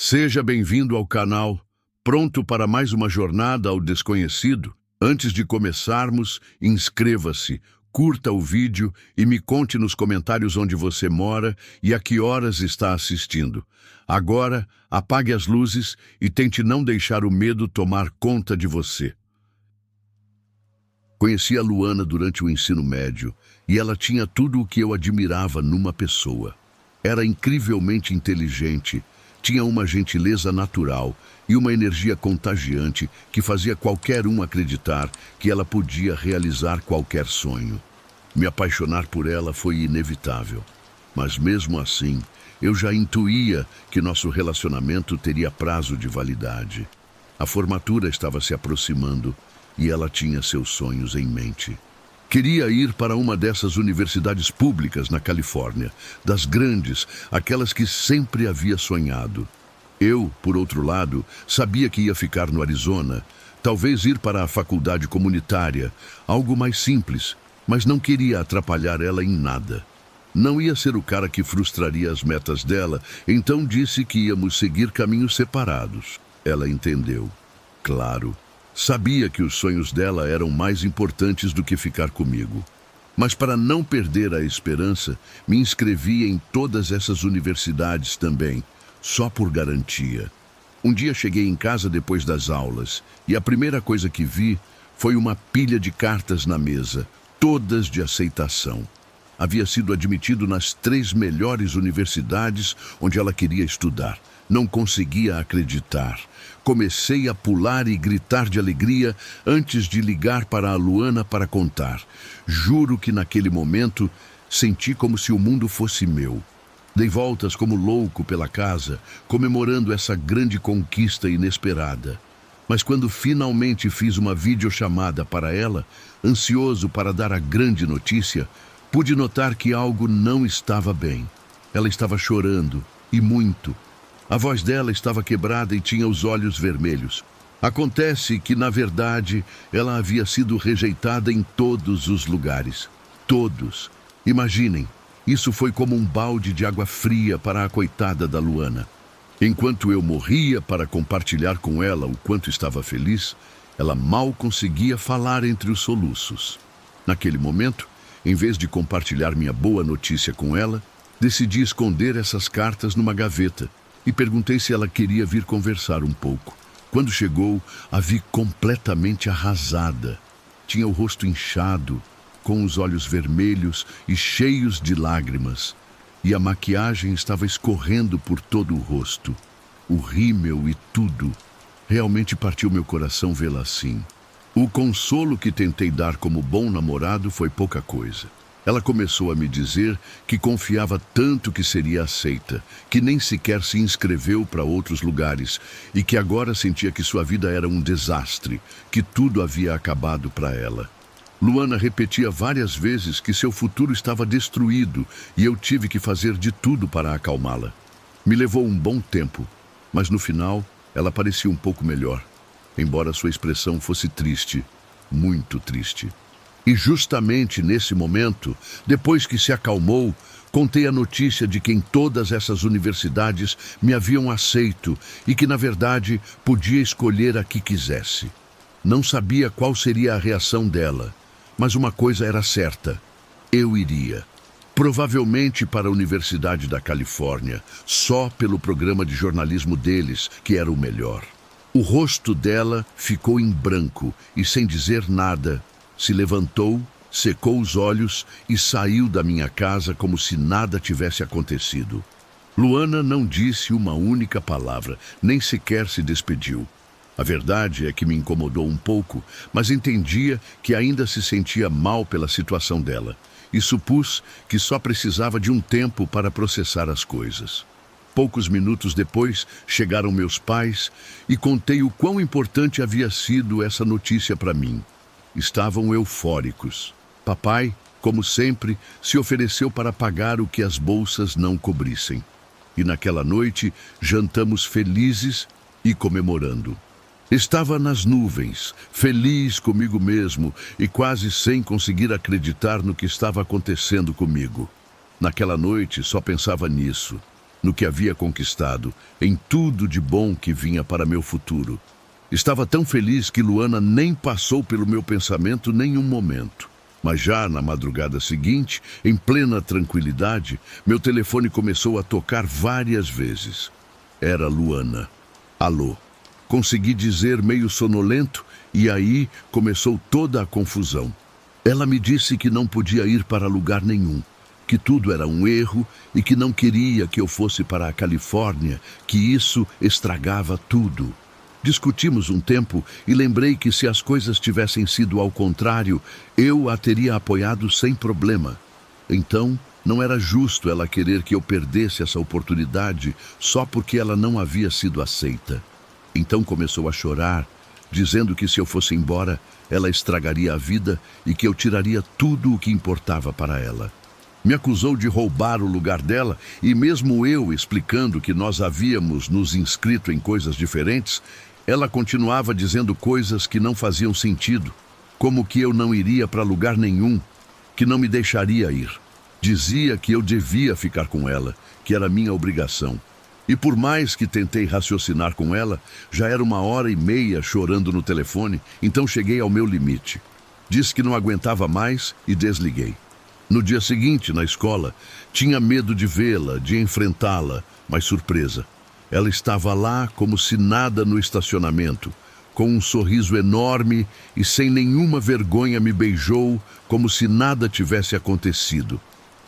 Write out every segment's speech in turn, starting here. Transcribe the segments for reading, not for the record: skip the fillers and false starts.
Seja bem-vindo ao canal. Pronto para mais uma jornada ao desconhecido? Antes de começarmos, inscreva-se, curta o vídeo e me conte nos comentários onde você mora e a que horas está assistindo. Agora, apague as luzes e tente não deixar o medo tomar conta de você. Conheci a Luana durante o ensino médio e ela tinha tudo o que eu admirava numa pessoa. Era incrivelmente inteligente, tinha uma gentileza natural e uma energia contagiante que fazia qualquer um acreditar que ela podia realizar qualquer sonho. Me apaixonar por ela foi inevitável, mas mesmo assim, eu já intuía que nosso relacionamento teria prazo de validade. A formatura estava se aproximando e ela tinha seus sonhos em mente. Queria ir para uma dessas universidades públicas na Califórnia, das grandes, aquelas que sempre havia sonhado. Eu, por outro lado, sabia que ia ficar no Arizona, talvez ir para a faculdade comunitária, algo mais simples, mas não queria atrapalhar ela em nada. Não ia ser o cara que frustraria as metas dela, então disse que íamos seguir caminhos separados. Ela entendeu. Claro. Sabia que os sonhos dela eram mais importantes do que ficar comigo. Mas para não perder a esperança, me inscrevi em todas essas universidades também, só por garantia. Um dia cheguei em casa depois das aulas e a primeira coisa que vi foi uma pilha de cartas na mesa, todas de aceitação. Havia sido admitido nas 3 melhores universidades onde ela queria estudar. Não conseguia acreditar. Comecei a pular e gritar de alegria antes de ligar para a Luana para contar. Juro que naquele momento senti como se o mundo fosse meu. Dei voltas como louco pela casa, comemorando essa grande conquista inesperada. Mas quando finalmente fiz uma videochamada para ela, ansioso para dar a grande notícia, pude notar que algo não estava bem. Ela estava chorando, e muito. A voz dela estava quebrada e tinha os olhos vermelhos. Acontece que, na verdade, ela havia sido rejeitada em todos os lugares. Todos. Imaginem, isso foi como um balde de água fria para a coitada da Luana. Enquanto eu morria para compartilhar com ela o quanto estava feliz, ela mal conseguia falar entre os soluços. Naquele momento, em vez de compartilhar minha boa notícia com ela, decidi esconder essas cartas numa gaveta e perguntei se ela queria vir conversar um pouco. Quando chegou, a vi completamente arrasada. Tinha o rosto inchado, com os olhos vermelhos e cheios de lágrimas, e a maquiagem estava escorrendo por todo o rosto. O rímel e tudo. Realmente partiu meu coração vê-la assim. O consolo que tentei dar como bom namorado foi pouca coisa. Ela começou a me dizer que confiava tanto que seria aceita, que nem sequer se inscreveu para outros lugares e que agora sentia que sua vida era um desastre, que tudo havia acabado para ela. Luana repetia várias vezes que seu futuro estava destruído e eu tive que fazer de tudo para acalmá-la. Me levou um bom tempo, mas no final ela parecia um pouco melhor, embora sua expressão fosse triste, muito triste. E justamente nesse momento, depois que se acalmou, contei a notícia de que em todas essas universidades me haviam aceito e que, na verdade, podia escolher a que quisesse. Não sabia qual seria a reação dela, mas uma coisa era certa: eu iria. Provavelmente para a Universidade da Califórnia, só pelo programa de jornalismo deles, que era o melhor. O rosto dela ficou em branco e, sem dizer nada, se levantou, secou os olhos e saiu da minha casa como se nada tivesse acontecido. Luana não disse uma única palavra, nem sequer se despediu. A verdade é que me incomodou um pouco, mas entendia que ainda se sentia mal pela situação dela e supus que só precisava de um tempo para processar as coisas. Poucos minutos depois, chegaram meus pais e contei o quão importante havia sido essa notícia para mim. Estavam eufóricos. Papai, como sempre, se ofereceu para pagar o que as bolsas não cobrissem. E naquela noite, jantamos felizes e comemorando. Estava nas nuvens, feliz comigo mesmo e quase sem conseguir acreditar no que estava acontecendo comigo. Naquela noite, só pensava nisso. no que havia conquistado, em tudo de bom que vinha para meu futuro. Estava tão feliz que Luana nem passou pelo meu pensamento nem um momento. Mas já na madrugada seguinte, em plena tranquilidade, meu telefone começou a tocar várias vezes. Era Luana. Alô. Consegui dizer meio sonolento e aí começou toda a confusão. Ela me disse que não podia ir para lugar nenhum, que tudo era um erro e que não queria que eu fosse para a Califórnia, que isso estragava tudo. Discutimos um tempo e lembrei que se as coisas tivessem sido ao contrário, eu a teria apoiado sem problema. Então, não era justo ela querer que eu perdesse essa oportunidade só porque ela não havia sido aceita. Então começou a chorar, dizendo que se eu fosse embora, ela estragaria a vida e que eu tiraria tudo o que importava para ela. Me acusou de roubar o lugar dela e mesmo eu explicando que nós havíamos nos inscrito em coisas diferentes, ela continuava dizendo coisas que não faziam sentido, como que eu não iria para lugar nenhum, que não me deixaria ir. Dizia que eu devia ficar com ela, que era minha obrigação. E por mais que tentei raciocinar com ela, já era 1h30 chorando no telefone, então cheguei ao meu limite. Disse que não aguentava mais e desliguei. No dia seguinte, na escola, tinha medo de vê-la, de enfrentá-la, mas surpresa. Ela estava lá como se nada no estacionamento, com um sorriso enorme e sem nenhuma vergonha me beijou, como se nada tivesse acontecido.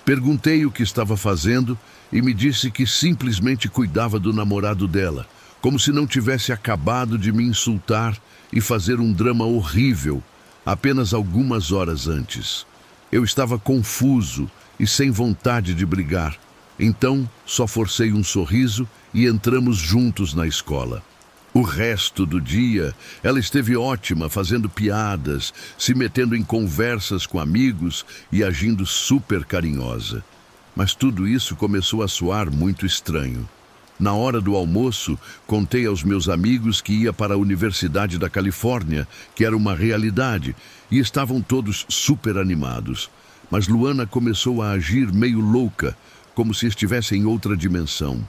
Perguntei o que estava fazendo e me disse que simplesmente cuidava do namorado dela, como se não tivesse acabado de me insultar e fazer um drama horrível apenas algumas horas antes. Eu estava confuso e sem vontade de brigar. Então, só forcei um sorriso e entramos juntos na escola. O resto do dia, ela esteve ótima, fazendo piadas, se metendo em conversas com amigos e agindo super carinhosa. Mas tudo isso começou a soar muito estranho. Na hora do almoço, contei aos meus amigos que ia para a Universidade da Califórnia, que era uma realidade, e estavam todos super animados. Mas Luana começou a agir meio louca, como se estivesse em outra dimensão.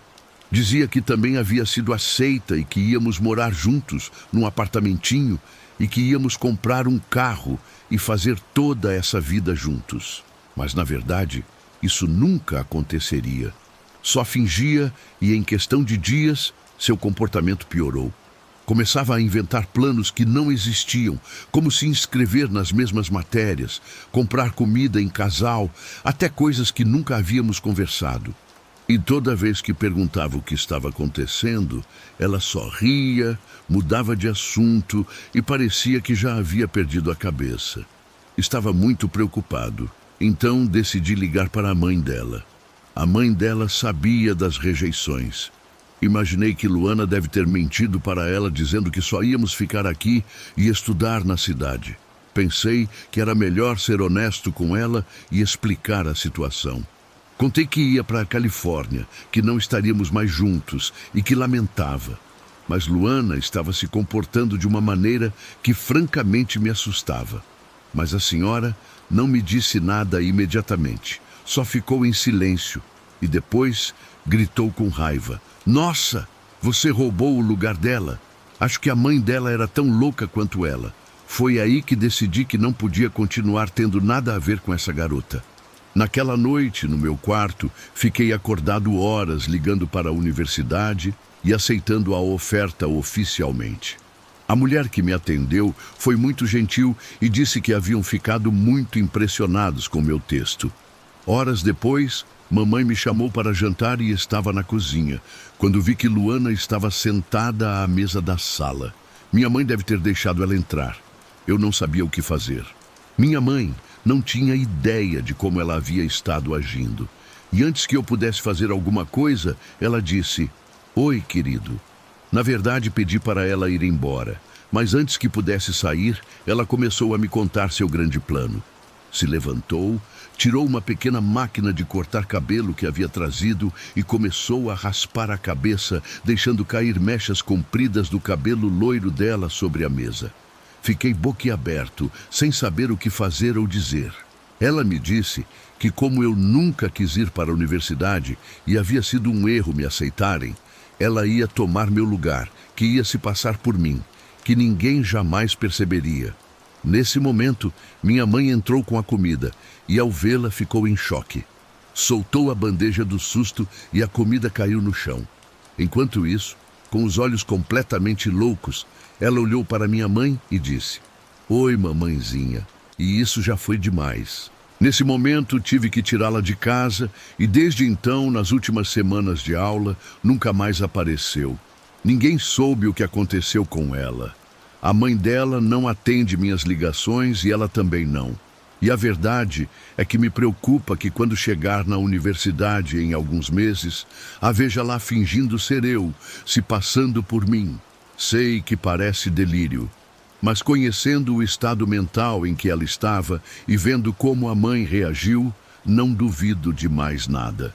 Dizia que também havia sido aceita e que íamos morar juntos num apartamentinho e que íamos comprar um carro e fazer toda essa vida juntos. Mas, na verdade, isso nunca aconteceria. Só fingia e, em questão de dias, seu comportamento piorou. Começava a inventar planos que não existiam, como se inscrever nas mesmas matérias, comprar comida em casal, até coisas que nunca havíamos conversado. E toda vez que perguntava o que estava acontecendo, ela só ria, mudava de assunto e parecia que já havia perdido a cabeça. Estava muito preocupado, então decidi ligar para a mãe dela. A mãe dela sabia das rejeições. Imaginei que Luana deve ter mentido para ela dizendo que só íamos ficar aqui e estudar na cidade. Pensei que era melhor ser honesto com ela e explicar a situação. Contei que ia para a Califórnia, que não estaríamos mais juntos e que lamentava. Mas Luana estava se comportando de uma maneira que francamente me assustava. Mas a senhora não me disse nada imediatamente, só ficou em silêncio e depois gritou com raiva: "Nossa, você roubou o lugar dela. Acho que a mãe dela era tão louca quanto ela. Foi aí que decidi que não podia continuar tendo nada a ver com essa garota." Naquela noite, no meu quarto, fiquei acordado horas ligando para a universidade e aceitando a oferta oficialmente. A mulher que me atendeu foi muito gentil e disse que haviam ficado muito impressionados com meu texto. Horas depois, mamãe me chamou para jantar e estava na cozinha, quando vi que Luana estava sentada à mesa da sala. Minha mãe deve ter deixado ela entrar. Eu não sabia o que fazer. Minha mãe não tinha ideia de como ela havia estado agindo. E antes que eu pudesse fazer alguma coisa, ela disse: "Oi, querido." Na verdade, pedi para ela ir embora, mas antes que pudesse sair, ela começou a me contar seu grande plano. Se levantou, tirou uma pequena máquina de cortar cabelo que havia trazido e começou a raspar a cabeça, deixando cair mechas compridas do cabelo loiro dela sobre a mesa. Fiquei boquiaberto, sem saber o que fazer ou dizer. Ela me disse que, como eu nunca quis ir para a universidade e havia sido um erro me aceitarem, ela ia tomar meu lugar, que ia se passar por mim, que ninguém jamais perceberia. Nesse momento, minha mãe entrou com a comida e, ao vê-la, ficou em choque. Soltou a bandeja do susto e a comida caiu no chão. Enquanto isso, com os olhos completamente loucos, ela olhou para minha mãe e disse: "Oi, mamãezinha." E isso já foi demais. Nesse momento, tive que tirá-la de casa e, desde então, nas últimas semanas de aula, nunca mais apareceu. Ninguém soube o que aconteceu com ela. A mãe dela não atende minhas ligações e ela também não. E a verdade é que me preocupa que, quando chegar na universidade em alguns meses, a veja lá fingindo ser eu, se passando por mim. Sei que parece delírio, mas conhecendo o estado mental em que ela estava e vendo como a mãe reagiu, não duvido de mais nada.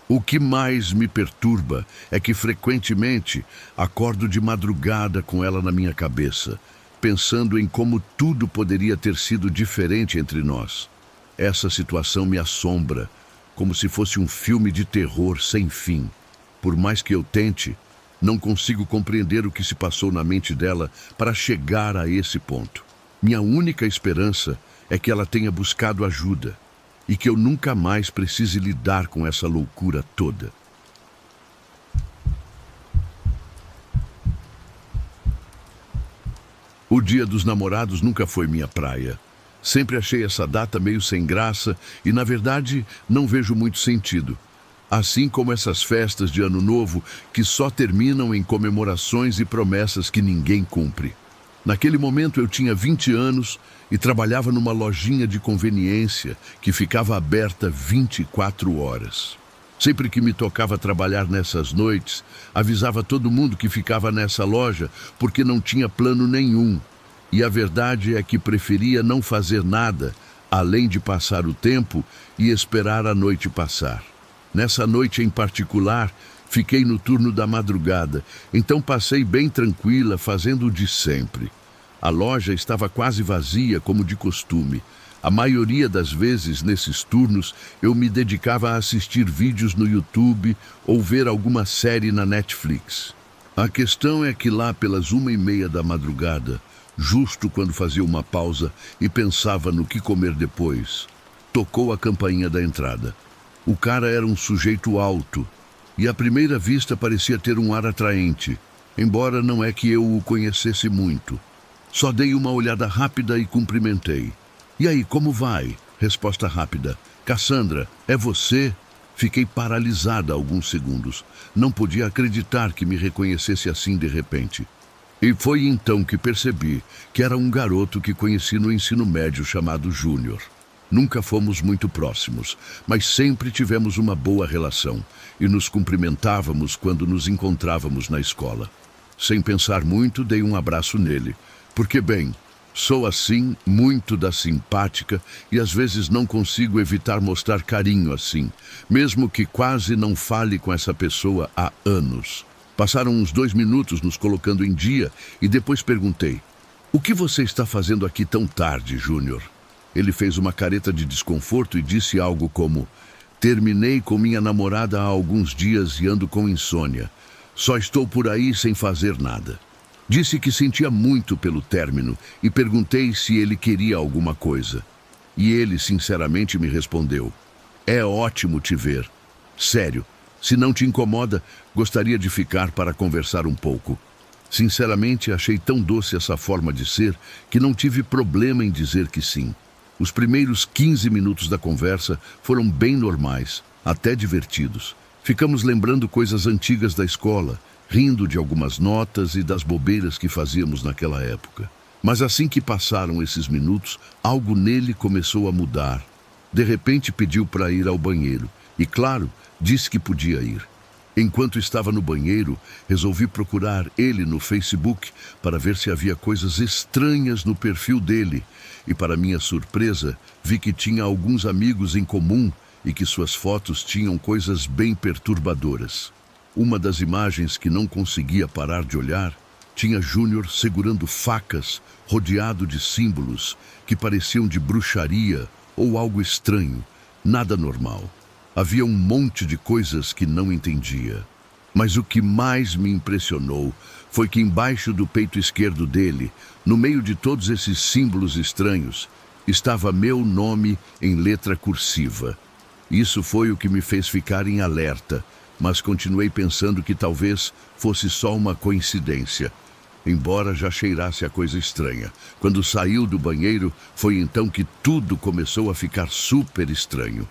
O que mais me perturba é que frequentemente acordo de madrugada com ela na minha cabeça, pensando em como tudo poderia ter sido diferente entre nós. Essa situação me assombra, como se fosse um filme de terror sem fim. Por mais que eu tente, não consigo compreender o que se passou na mente dela para chegar a esse ponto. Minha única esperança é que ela tenha buscado ajuda e que eu nunca mais precise lidar com essa loucura toda. O Dia dos Namorados nunca foi minha praia. Sempre achei essa data meio sem graça e, na verdade, não vejo muito sentido. Assim como essas festas de Ano Novo que só terminam em comemorações e promessas que ninguém cumpre. Naquele momento eu tinha 20 anos e trabalhava numa lojinha de conveniência que ficava aberta 24 horas. Sempre que me tocava trabalhar nessas noites, avisava todo mundo que ficava nessa loja porque não tinha plano nenhum. E a verdade é que preferia não fazer nada, além de passar o tempo e esperar a noite passar. Nessa noite em particular, fiquei no turno da madrugada, então passei bem tranquila, fazendo o de sempre. A loja estava quase vazia, como de costume. A maioria das vezes, nesses turnos, eu me dedicava a assistir vídeos no YouTube ou ver alguma série na Netflix. A questão é que lá pelas 1h30 da madrugada, justo quando fazia uma pausa e pensava no que comer depois, tocou a campainha da entrada. O cara era um sujeito alto e à primeira vista parecia ter um ar atraente, embora não é que eu o conhecesse muito. Só dei uma olhada rápida e cumprimentei. "E aí, como vai?" Resposta rápida: "Cassandra, é você?" Fiquei paralisada alguns segundos. Não podia acreditar que me reconhecesse assim de repente. E foi então que percebi que era um garoto que conheci no ensino médio chamado Júnior. Nunca fomos muito próximos, mas sempre tivemos uma boa relação e nos cumprimentávamos quando nos encontrávamos na escola. Sem pensar muito, dei um abraço nele, porque, bem, sou assim, muito da simpática e às vezes não consigo evitar mostrar carinho assim, mesmo que quase não fale com essa pessoa há anos. Passaram uns 2 minutos nos colocando em dia e depois perguntei: "O que você está fazendo aqui tão tarde, Júnior?" Ele fez uma careta de desconforto e disse algo como: "Terminei com minha namorada há alguns dias e ando com insônia. Só estou por aí sem fazer nada." Disse que sentia muito pelo término e perguntei se ele queria alguma coisa. E ele, sinceramente, me respondeu: "É ótimo te ver. Sério, se não te incomoda, gostaria de ficar para conversar um pouco." Sinceramente, achei tão doce essa forma de ser que não tive problema em dizer que sim. Os primeiros 15 minutos da conversa foram bem normais, até divertidos. Ficamos lembrando coisas antigas da escola, rindo de algumas notas e das bobeiras que fazíamos naquela época. Mas assim que passaram esses minutos, algo nele começou a mudar. De repente pediu para ir ao banheiro e, claro, disse que podia ir. Enquanto estava no banheiro, resolvi procurar ele no Facebook para ver se havia coisas estranhas no perfil dele. E, para minha surpresa, vi que tinha alguns amigos em comum e que suas fotos tinham coisas bem perturbadoras. Uma das imagens que não conseguia parar de olhar tinha Júnior segurando facas, rodeado de símbolos que pareciam de bruxaria ou algo estranho, nada normal. Havia um monte de coisas que não entendia. Mas o que mais me impressionou foi que embaixo do peito esquerdo dele, no meio de todos esses símbolos estranhos, estava meu nome em letra cursiva. Isso foi o que me fez ficar em alerta, mas continuei pensando que talvez fosse só uma coincidência. Embora já cheirasse a coisa estranha. Quando saiu do banheiro, foi então que tudo começou a ficar super estranho.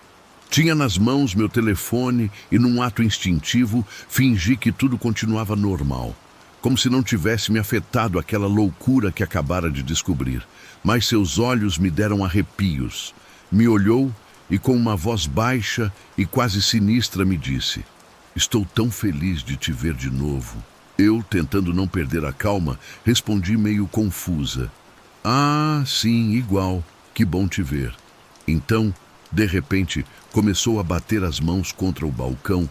Tinha nas mãos meu telefone e, num ato instintivo, fingi que tudo continuava normal. Como se não tivesse me afetado aquela loucura que acabara de descobrir. Mas seus olhos me deram arrepios. Me olhou e, com uma voz baixa e quase sinistra, me disse: "Estou tão feliz de te ver de novo." Eu, tentando não perder a calma, respondi meio confusa: "Ah, sim, igual. Que bom te ver." Então, de repente, começou a bater as mãos contra o balcão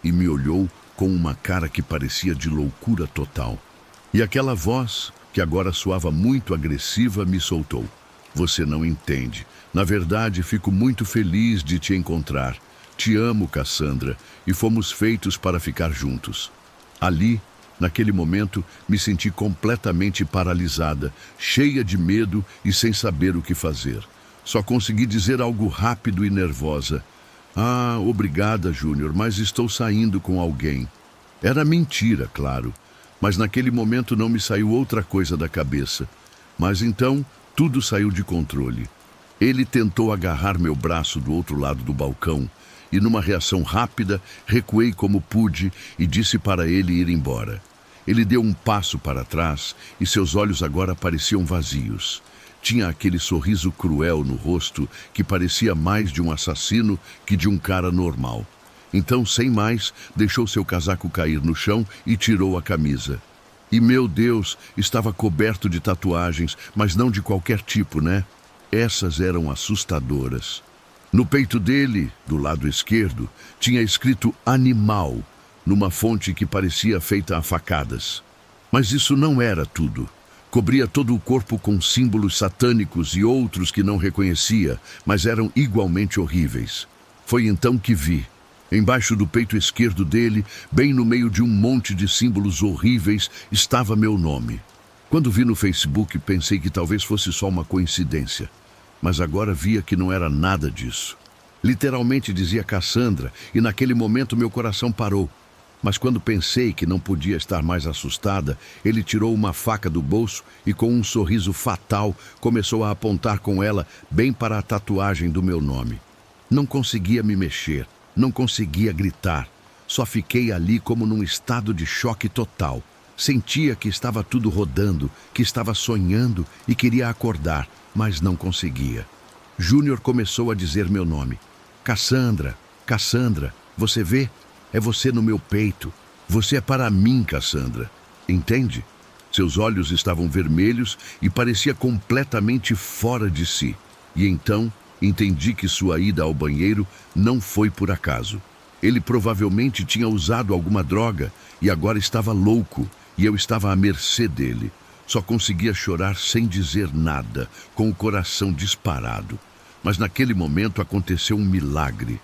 e me olhou com uma cara que parecia de loucura total. E aquela voz, que agora soava muito agressiva, me soltou: "Você não entende. Na verdade, fico muito feliz de te encontrar. Te amo, Cassandra, e fomos feitos para ficar juntos." Ali, naquele momento, me senti completamente paralisada, cheia de medo e sem saber o que fazer. Só consegui dizer algo rápido e nervosa: "Ah, obrigada, Júnior, mas estou saindo com alguém." Era mentira, claro, mas naquele momento não me saiu outra coisa da cabeça. Mas então, tudo saiu de controle. Ele tentou agarrar meu braço do outro lado do balcão e, numa reação rápida, recuei como pude e disse para ele ir embora. Ele deu um passo para trás e seus olhos agora pareciam vazios. Tinha aquele sorriso cruel no rosto que parecia mais de um assassino que de um cara normal. Então, sem mais, deixou seu casaco cair no chão e tirou a camisa. E, meu Deus, estava coberto de tatuagens, mas não de qualquer tipo, né? Essas eram assustadoras. No peito dele, do lado esquerdo, tinha escrito "animal", numa fonte que parecia feita a facadas. Mas isso não era tudo. Cobria todo o corpo com símbolos satânicos e outros que não reconhecia, mas eram igualmente horríveis. Foi então que vi. Embaixo do peito esquerdo dele, bem no meio de um monte de símbolos horríveis, estava meu nome. Quando vi no Facebook, pensei que talvez fosse só uma coincidência. Mas agora via que não era nada disso. Literalmente dizia Cassandra, e naquele momento meu coração parou. Mas quando pensei que não podia estar mais assustada, ele tirou uma faca do bolso e, com um sorriso fatal, começou a apontar com ela bem para a tatuagem do meu nome. Não conseguia me mexer, não conseguia gritar. Só fiquei ali como num estado de choque total. Sentia que estava tudo rodando, que estava sonhando e queria acordar, mas não conseguia. Júnior começou a dizer meu nome. "Cassandra, Cassandra, você vê? É você no meu peito. Você é para mim, Cassandra. Entende?" Seus olhos estavam vermelhos e parecia completamente fora de si. E então entendi que sua ida ao banheiro não foi por acaso. Ele provavelmente tinha usado alguma droga e agora estava louco, e eu estava à mercê dele. Só conseguia chorar sem dizer nada, com o coração disparado. Mas naquele momento aconteceu um milagre.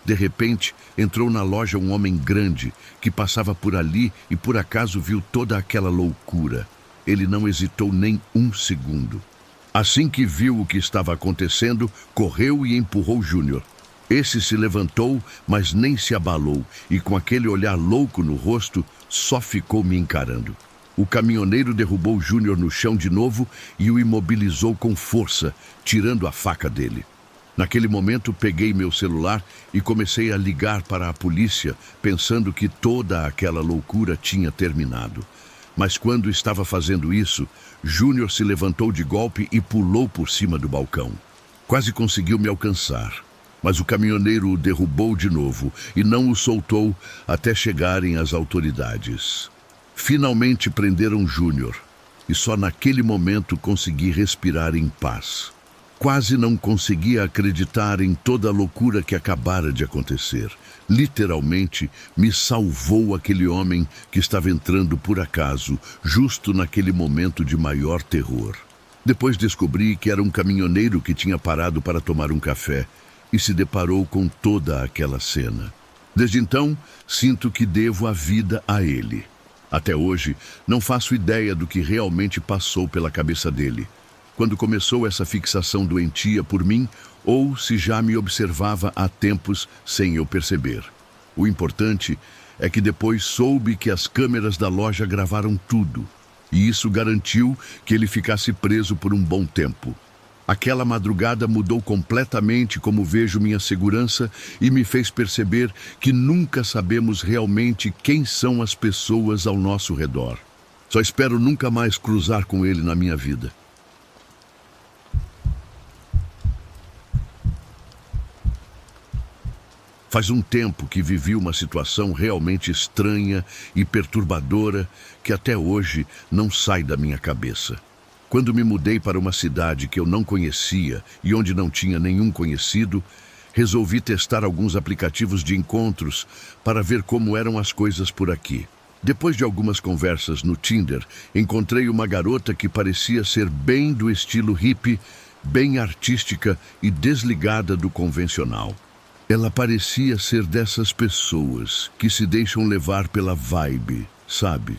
De repente, entrou na loja um homem grande que passava por ali e por acaso viu toda aquela loucura. Ele não hesitou nem um segundo. Assim que viu o que estava acontecendo, correu e empurrou Júnior. Esse se levantou, mas nem se abalou, e com aquele olhar louco no rosto, só ficou me encarando. O caminhoneiro derrubou Júnior no chão de novo e o imobilizou com força, tirando a faca dele. Naquele momento, peguei meu celular e comecei a ligar para a polícia, pensando que toda aquela loucura tinha terminado. Mas quando estava fazendo isso, Júnior se levantou de golpe e pulou por cima do balcão. Quase conseguiu me alcançar, mas o caminhoneiro o derrubou de novo e não o soltou até chegarem as autoridades. Finalmente prenderam Júnior e só naquele momento consegui respirar em paz. Quase não conseguia acreditar em toda a loucura que acabara de acontecer. Literalmente, me salvou aquele homem que estava entrando por acaso, justo naquele momento de maior terror. Depois descobri que era um caminhoneiro que tinha parado para tomar um café e se deparou com toda aquela cena. Desde então, sinto que devo a vida a ele. Até hoje, não faço ideia do que realmente passou pela cabeça dele, quando começou essa fixação doentia por mim, ou se já me observava há tempos sem eu perceber. O importante é que depois soube que as câmeras da loja gravaram tudo, e isso garantiu que ele ficasse preso por um bom tempo. Aquela madrugada mudou completamente como vejo minha segurança e me fez perceber que nunca sabemos realmente quem são as pessoas ao nosso redor. Só espero nunca mais cruzar com ele na minha vida. Faz um tempo que vivi uma situação realmente estranha e perturbadora que até hoje não sai da minha cabeça. Quando me mudei para uma cidade que eu não conhecia e onde não tinha nenhum conhecido, resolvi testar alguns aplicativos de encontros para ver como eram as coisas por aqui. Depois de algumas conversas no Tinder, encontrei uma garota que parecia ser bem do estilo hippie, bem artística e desligada do convencional. Ela parecia ser dessas pessoas que se deixam levar pela vibe, sabe?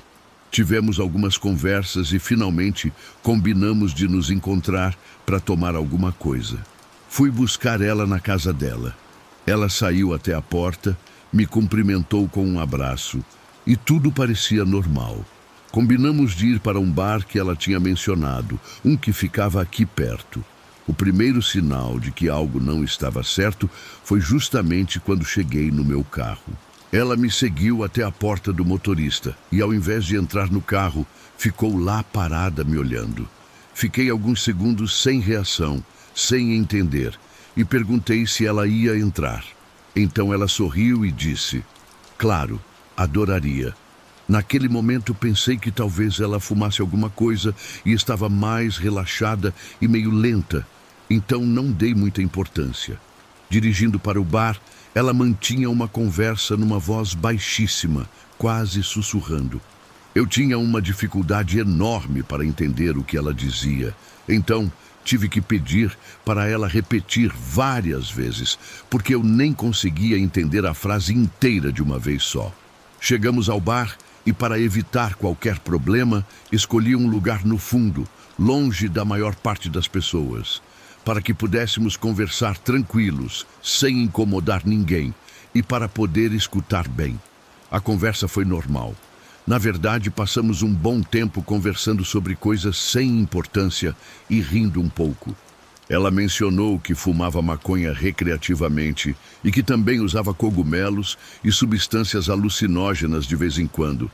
Tivemos algumas conversas e finalmente combinamos de nos encontrar para tomar alguma coisa. Fui buscar ela na casa dela. Ela saiu até a porta, me cumprimentou com um abraço e tudo parecia normal. Combinamos de ir para um bar que ela tinha mencionado, um que ficava aqui perto. O primeiro sinal de que algo não estava certo foi justamente quando cheguei no meu carro. Ela me seguiu até a porta do motorista e, ao invés de entrar no carro, ficou lá parada me olhando. Fiquei alguns segundos sem reação, sem entender, e perguntei se ela ia entrar. Então ela sorriu e disse: "Claro, adoraria." Naquele momento pensei que talvez ela fumasse alguma coisa e estava mais relaxada e meio lenta, então não dei muita importância. Dirigindo para o bar, ela mantinha uma conversa numa voz baixíssima, quase sussurrando. Eu tinha uma dificuldade enorme para entender o que ela dizia, então tive que pedir para ela repetir várias vezes, porque eu nem conseguia entender a frase inteira de uma vez só. Chegamos ao bar e, para evitar qualquer problema, escolhi um lugar no fundo, longe da maior parte das pessoas, para que pudéssemos conversar tranquilos, sem incomodar ninguém, e para poder escutar bem. A conversa foi normal. Na verdade, passamos um bom tempo conversando sobre coisas sem importância e rindo um pouco. Ela mencionou que fumava maconha recreativamente e que também usava cogumelos e substâncias alucinógenas de vez em quando,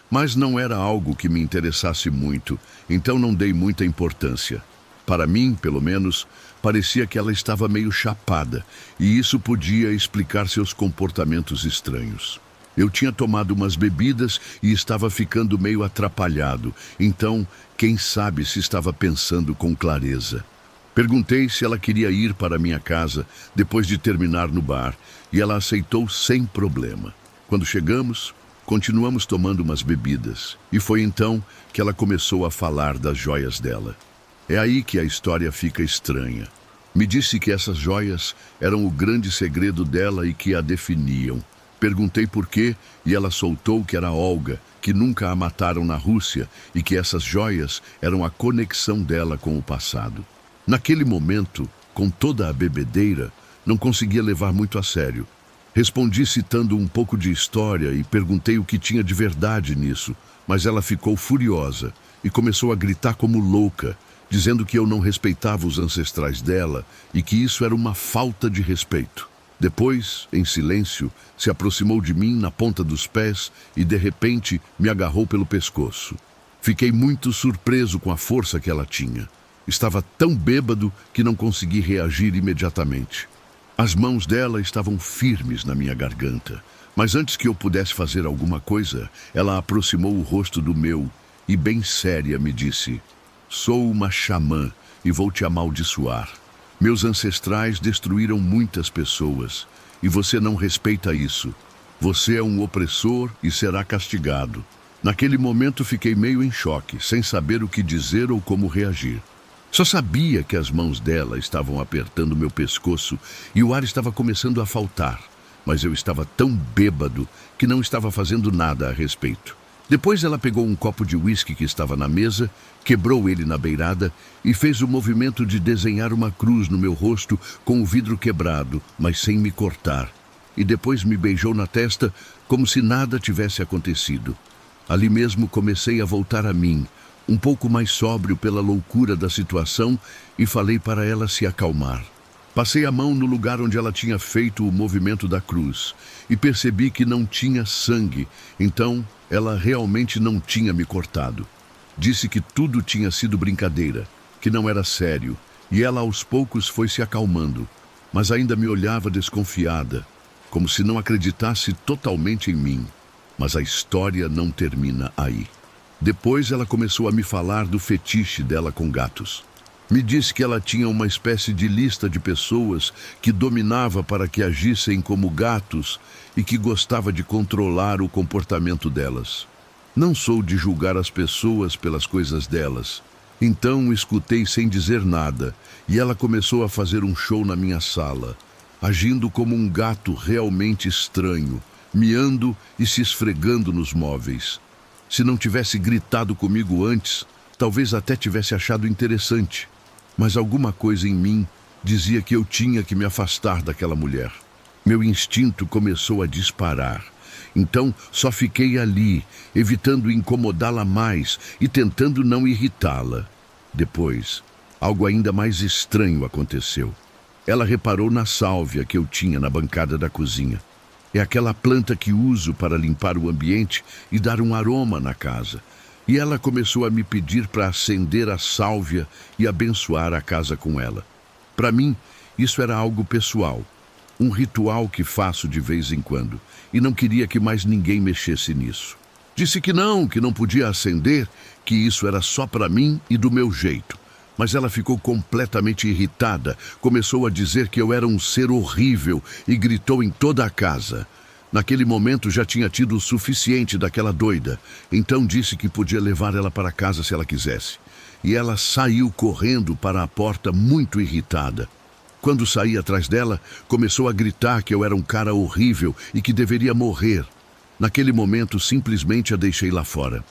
mas não era algo que me interessasse muito, então não dei muita importância. Para mim, pelo menos, parecia que ela estava meio chapada, e isso podia explicar seus comportamentos estranhos. Eu tinha tomado umas bebidas e estava ficando meio atrapalhado, então, quem sabe se estava pensando com clareza. Perguntei se ela queria ir para minha casa depois de terminar no bar, e ela aceitou sem problema. Quando chegamos, continuamos tomando umas bebidas, e foi então que ela começou a falar das joias dela. É aí que a história fica estranha. Me disse que essas joias eram o grande segredo dela e que a definiam. Perguntei por quê e ela soltou que era Olga, que nunca a mataram na Rússia e que essas joias eram a conexão dela com o passado. Naquele momento, com toda a bebedeira, não conseguia levar muito a sério. Respondi citando um pouco de história e perguntei o que tinha de verdade nisso, mas ela ficou furiosa e começou a gritar como louca, dizendo que eu não respeitava os ancestrais dela e que isso era uma falta de respeito. Depois, em silêncio, se aproximou de mim na ponta dos pés e, de repente, me agarrou pelo pescoço. Fiquei muito surpreso com a força que ela tinha. Estava tão bêbado que não consegui reagir imediatamente. As mãos dela estavam firmes na minha garganta, mas antes que eu pudesse fazer alguma coisa, ela aproximou o rosto do meu e, bem séria, me disse: "Sou uma xamã e vou te amaldiçoar. Meus ancestrais destruíram muitas pessoas e você não respeita isso. Você é um opressor e será castigado." Naquele momento fiquei meio em choque, sem saber o que dizer ou como reagir. Só sabia que as mãos dela estavam apertando meu pescoço e o ar estava começando a faltar, mas eu estava tão bêbado que não estava fazendo nada a respeito. Depois ela pegou um copo de uísque que estava na mesa, quebrou ele na beirada e fez o movimento de desenhar uma cruz no meu rosto com o vidro quebrado, mas sem me cortar. E depois me beijou na testa como se nada tivesse acontecido. Ali mesmo comecei a voltar a mim, um pouco mais sóbrio pela loucura da situação, e falei para ela se acalmar. Passei a mão no lugar onde ela tinha feito o movimento da cruz e percebi que não tinha sangue, então ela realmente não tinha me cortado. Disse que tudo tinha sido brincadeira, que não era sério, e ela aos poucos foi se acalmando, mas ainda me olhava desconfiada, como se não acreditasse totalmente em mim. Mas a história não termina aí. Depois ela começou a me falar do fetiche dela com gatos. Me disse que ela tinha uma espécie de lista de pessoas que dominava para que agissem como gatos e que gostava de controlar o comportamento delas. Não sou de julgar as pessoas pelas coisas delas. Então escutei sem dizer nada e ela começou a fazer um show na minha sala, agindo como um gato realmente estranho, miando e se esfregando nos móveis. Se não tivesse gritado comigo antes, talvez até tivesse achado interessante. Mas alguma coisa em mim dizia que eu tinha que me afastar daquela mulher. Meu instinto começou a disparar. Então só fiquei ali, evitando incomodá-la mais e tentando não irritá-la. Depois, algo ainda mais estranho aconteceu. Ela reparou na sálvia que eu tinha na bancada da cozinha. É aquela planta que uso para limpar o ambiente e dar um aroma na casa. E ela começou a me pedir para acender a sálvia e abençoar a casa com ela. Para mim, isso era algo pessoal, um ritual que faço de vez em quando, e não queria que mais ninguém mexesse nisso. Disse que não podia acender, que isso era só para mim e do meu jeito. Mas ela ficou completamente irritada, começou a dizer que eu era um ser horrível e gritou em toda a casa. Naquele momento já tinha tido o suficiente daquela doida, então disse que podia levar ela para casa se ela quisesse. E ela saiu correndo para a porta muito irritada. Quando saí atrás dela, começou a gritar que eu era um cara horrível e que deveria morrer. Naquele momento, simplesmente a deixei lá fora.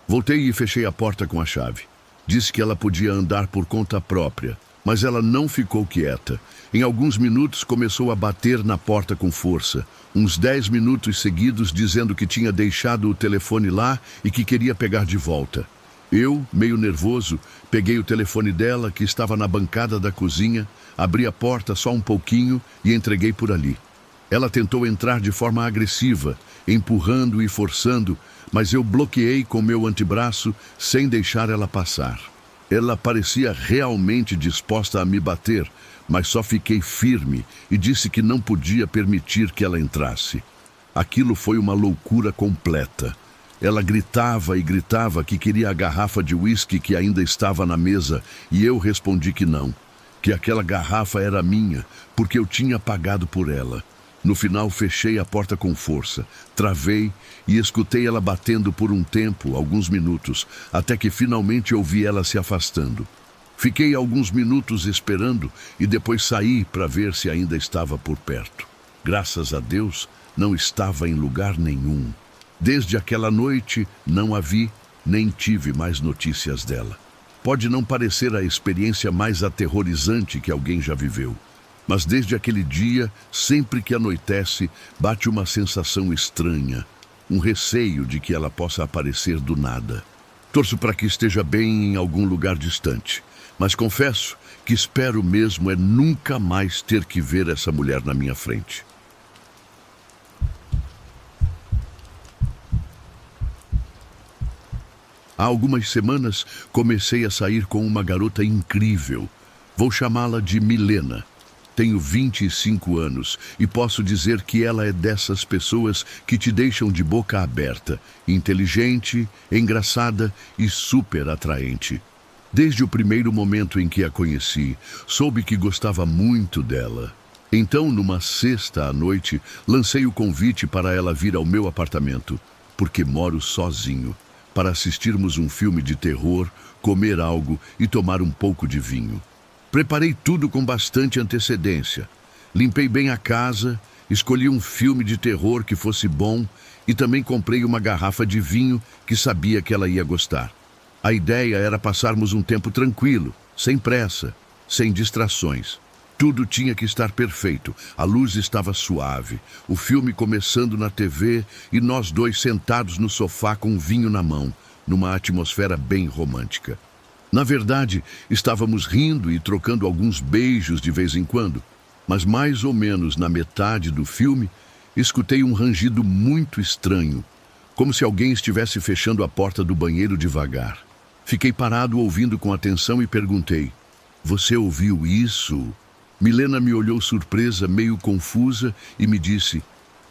Voltei e fechei a porta com a chave. Disse que ela podia andar por conta própria, mas ela não ficou quieta. Em alguns minutos começou a bater na porta com força, uns 10 minutos seguidos dizendo que tinha deixado o telefone lá e que queria pegar de volta. Eu, meio nervoso, peguei o telefone dela, que estava na bancada da cozinha, abri a porta só um pouquinho e entreguei por ali. Ela tentou entrar de forma agressiva, empurrando e forçando, mas eu bloqueei com meu antebraço sem deixar ela passar. Ela parecia realmente disposta a me bater, mas só fiquei firme e disse que não podia permitir que ela entrasse. Aquilo foi uma loucura completa. Ela gritava e gritava que queria a garrafa de uísque que ainda estava na mesa e eu respondi que não, que aquela garrafa era minha, porque eu tinha pagado por ela. No final, fechei a porta com força, travei e escutei ela batendo por um tempo, alguns minutos, até que finalmente ouvi ela se afastando. Fiquei alguns minutos esperando e depois saí para ver se ainda estava por perto. Graças a Deus, não estava em lugar nenhum. Desde aquela noite, não a vi, nem tive mais notícias dela. Pode não parecer a experiência mais aterrorizante que alguém já viveu. Mas desde aquele dia, sempre que anoitece, bate uma sensação estranha, um receio de que ela possa aparecer do nada. Torço para que esteja bem em algum lugar distante, mas confesso que espero mesmo é nunca mais ter que ver essa mulher na minha frente. Há algumas semanas, comecei a sair com uma garota incrível. Vou chamá-la de Milena. Tenho 25 anos e posso dizer que ela é dessas pessoas que te deixam de boca aberta, inteligente, engraçada e super atraente. Desde o primeiro momento em que a conheci, soube que gostava muito dela. Então, numa sexta à noite, lancei o convite para ela vir ao meu apartamento, porque moro sozinho. para assistirmos um filme de terror, comer algo e tomar um pouco de vinho. Preparei tudo com bastante antecedência. Limpei bem a casa, escolhi um filme de terror que fosse bom e também comprei uma garrafa de vinho que sabia que ela ia gostar. A ideia era passarmos um tempo tranquilo, sem pressa, sem distrações. Tudo tinha que estar perfeito. A luz estava suave, o filme começando na TV e nós dois sentados no sofá com um vinho na mão, numa atmosfera bem romântica. Na verdade, estávamos rindo e trocando alguns beijos de vez em quando, mas mais ou menos na metade do filme, escutei um rangido muito estranho, como se alguém estivesse fechando a porta do banheiro devagar. Fiquei parado ouvindo com atenção e perguntei: "Você ouviu isso?" Milena me olhou surpresa, meio confusa, e me disse: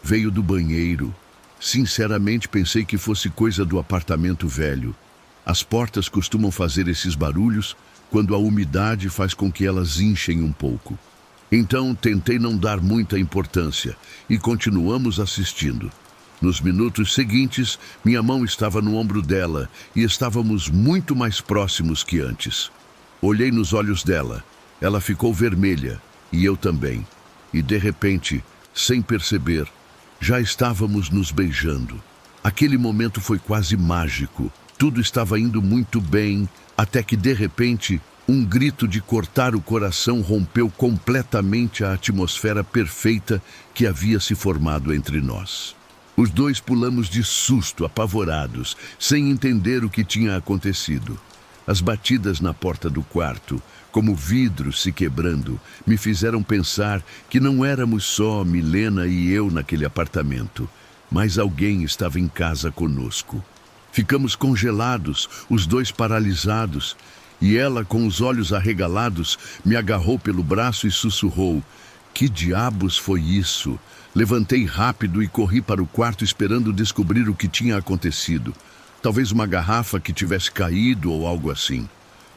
"Veio do banheiro." Sinceramente, pensei que fosse coisa do apartamento velho. As portas costumam fazer esses barulhos quando a umidade faz com que elas inchem um pouco. Então, tentei não dar muita importância e continuamos assistindo. Nos minutos seguintes, minha mão estava no ombro dela e estávamos muito mais próximos que antes. Olhei nos olhos dela. Ela ficou vermelha, e eu também. E de repente, sem perceber, já estávamos nos beijando. Aquele momento foi quase mágico. Tudo estava indo muito bem, até que de repente, um grito de cortar o coração rompeu completamente a atmosfera perfeita que havia se formado entre nós. Os dois pulamos de susto, apavorados, sem entender o que tinha acontecido. As batidas na porta do quarto, como vidros se quebrando, me fizeram pensar que não éramos só Milena e eu naquele apartamento, mas alguém estava em casa conosco. Ficamos congelados, os dois paralisados, e ela, com os olhos arregalados, me agarrou pelo braço e sussurrou: "Que diabos foi isso?" Levantei rápido e corri para o quarto esperando descobrir o que tinha acontecido. Talvez uma garrafa que tivesse caído ou algo assim.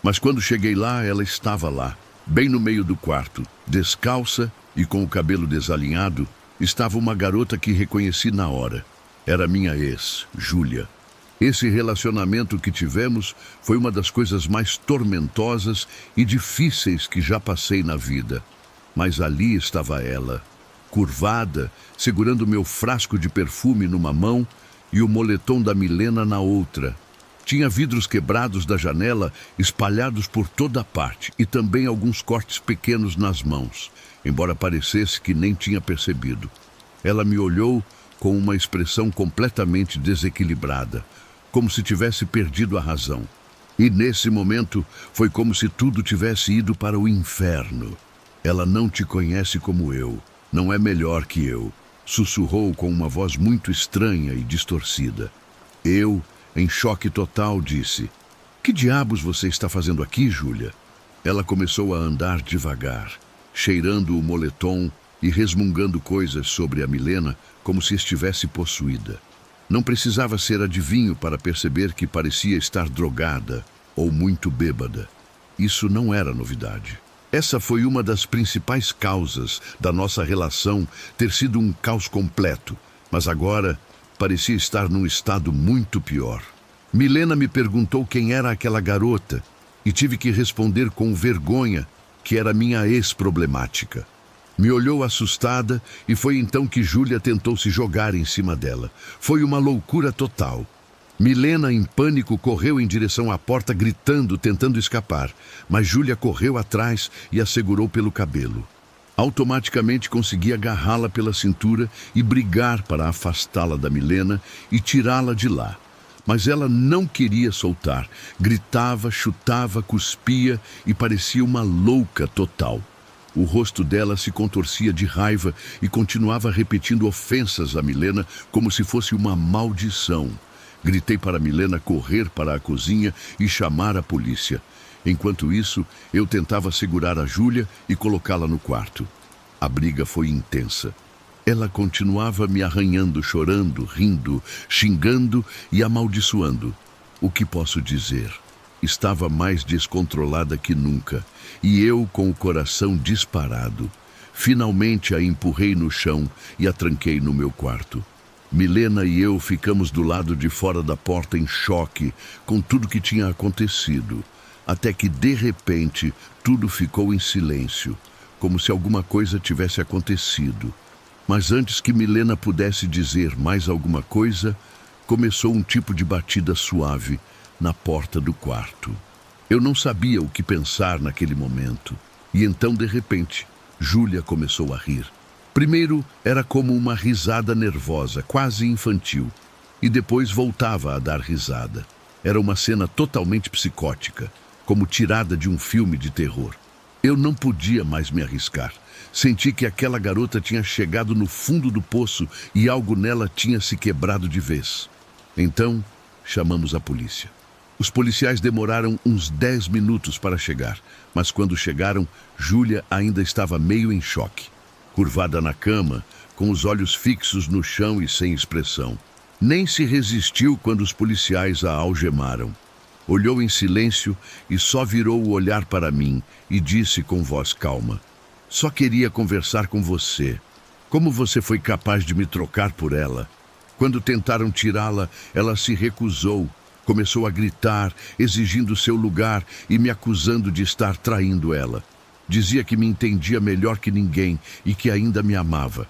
Mas quando cheguei lá, ela estava lá, bem no meio do quarto, descalça e com o cabelo desalinhado, estava uma garota que reconheci na hora. Era minha ex, Júlia. Esse relacionamento que tivemos foi uma das coisas mais tormentosas e difíceis que já passei na vida. Mas ali estava ela, curvada, segurando meu frasco de perfume numa mão e o moletom da Milena na outra. Tinha vidros quebrados da janela espalhados por toda parte e também alguns cortes pequenos nas mãos, embora parecesse que nem tinha percebido. Ela me olhou com uma expressão completamente desequilibrada, como se tivesse perdido a razão. E nesse momento foi como se tudo tivesse ido para o inferno. "Ela não te conhece como eu, não é melhor que eu", sussurrou com uma voz muito estranha e distorcida. Eu, em choque total, disse: "Que diabos você está fazendo aqui, Júlia?" Ela começou a andar devagar, cheirando o moletom e resmungando coisas sobre a Milena como se estivesse possuída. Não precisava ser adivinho para perceber que parecia estar drogada ou muito bêbada. Isso não era novidade. Essa foi uma das principais causas da nossa relação ter sido um caos completo, mas agora parecia estar num estado muito pior. Milena me perguntou quem era aquela garota e tive que responder com vergonha que era minha ex-problemática. Me olhou assustada e foi então que Júlia tentou se jogar em cima dela. Foi uma loucura total. Milena, em pânico, correu em direção à porta, gritando, tentando escapar, mas Júlia correu atrás e a segurou pelo cabelo. Automaticamente consegui agarrá-la pela cintura e brigar para afastá-la da Milena e tirá-la de lá. Mas ela não queria soltar, gritava, chutava, cuspia e parecia uma louca total. O rosto dela se contorcia de raiva e continuava repetindo ofensas a Milena como se fosse uma maldição. Gritei para Milena correr para a cozinha e chamar a polícia. Enquanto isso, eu tentava segurar a Júlia e colocá-la no quarto. A briga foi intensa. Ela continuava me arranhando, chorando, rindo, xingando e amaldiçoando. O que posso dizer? Estava mais descontrolada que nunca, e eu com o coração disparado. Finalmente a empurrei no chão e a tranquei no meu quarto. Milena e eu ficamos do lado de fora da porta em choque com tudo que tinha acontecido, até que, de repente, tudo ficou em silêncio, como se alguma coisa tivesse acontecido. Mas antes que Milena pudesse dizer mais alguma coisa, começou um tipo de batida suave na porta do quarto. Eu não sabia o que pensar naquele momento. E então, de repente, Júlia começou a rir. Primeiro, era como uma risada nervosa, quase infantil. E depois voltava a dar risada. Era uma cena totalmente psicótica, como tirada de um filme de terror. Eu não podia mais me arriscar. Senti que aquela garota tinha chegado no fundo do poço e algo nela tinha se quebrado de vez. Então, chamamos a polícia. Os policiais demoraram uns 10 minutos para chegar, mas quando chegaram, Júlia ainda estava meio em choque. Curvada na cama, com os olhos fixos no chão e sem expressão. Nem se resistiu quando os policiais a algemaram. Olhou em silêncio e só virou o olhar para mim e disse com voz calma: "Só queria conversar com você. Como você foi capaz de me trocar por ela? Quando tentaram tirá-la, ela se recusou. Começou a gritar, exigindo seu lugar e me acusando de estar traindo ela. Dizia que me entendia melhor que ninguém e que ainda me amava.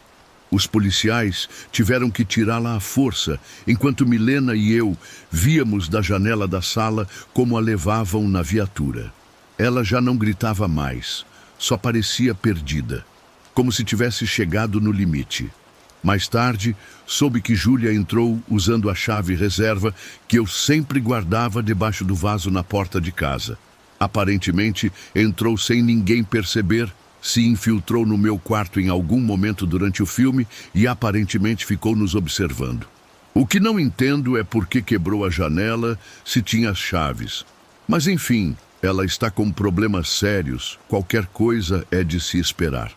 Os policiais tiveram que tirá-la à força, enquanto Milena e eu víamos da janela da sala como a levavam na viatura. Ela já não gritava mais, só parecia perdida, como se tivesse chegado no limite. Mais tarde, soube que Júlia entrou usando a chave reserva que eu sempre guardava debaixo do vaso na porta de casa. Aparentemente, entrou sem ninguém perceber, se infiltrou no meu quarto em algum momento durante o filme e aparentemente ficou nos observando. O que não entendo é por que quebrou a janela se tinha as chaves. Mas enfim, ela está com problemas sérios, qualquer coisa é de se esperar.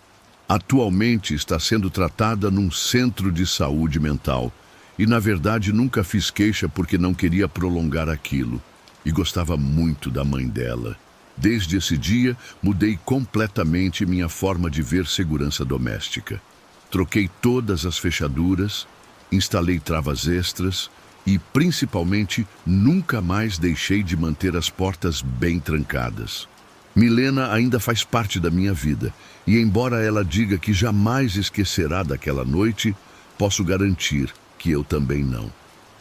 Atualmente está sendo tratada num centro de saúde mental e, na verdade, nunca fiz queixa porque não queria prolongar aquilo e gostava muito da mãe dela. Desde esse dia, mudei completamente minha forma de ver segurança doméstica. Troquei todas as fechaduras, instalei travas extras e, principalmente, nunca mais deixei de manter as portas bem trancadas. Milena ainda faz parte da minha vida e, embora ela diga que jamais esquecerá daquela noite, posso garantir que eu também não.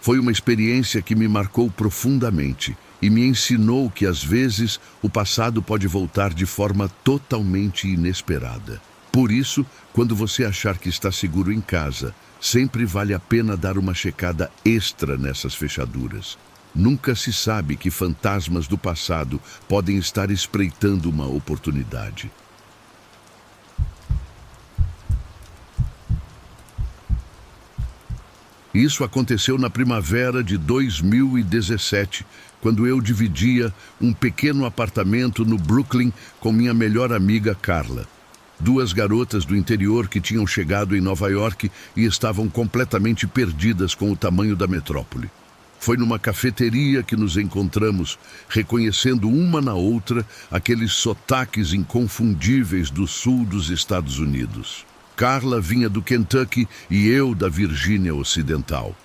Foi uma experiência que me marcou profundamente e me ensinou que, às vezes, o passado pode voltar de forma totalmente inesperada. Por isso, quando você achar que está seguro em casa, sempre vale a pena dar uma checada extra nessas fechaduras. Nunca se sabe que fantasmas do passado podem estar espreitando uma oportunidade. Isso aconteceu na primavera de 2017, quando eu dividia um pequeno apartamento no Brooklyn com minha melhor amiga Carla. Duas garotas do interior que tinham chegado em Nova York e estavam completamente perdidas com o tamanho da metrópole. Foi numa cafeteria que nos encontramos, reconhecendo uma na outra aqueles sotaques inconfundíveis do sul dos Estados Unidos. Carla vinha do Kentucky e eu da Virgínia Ocidental.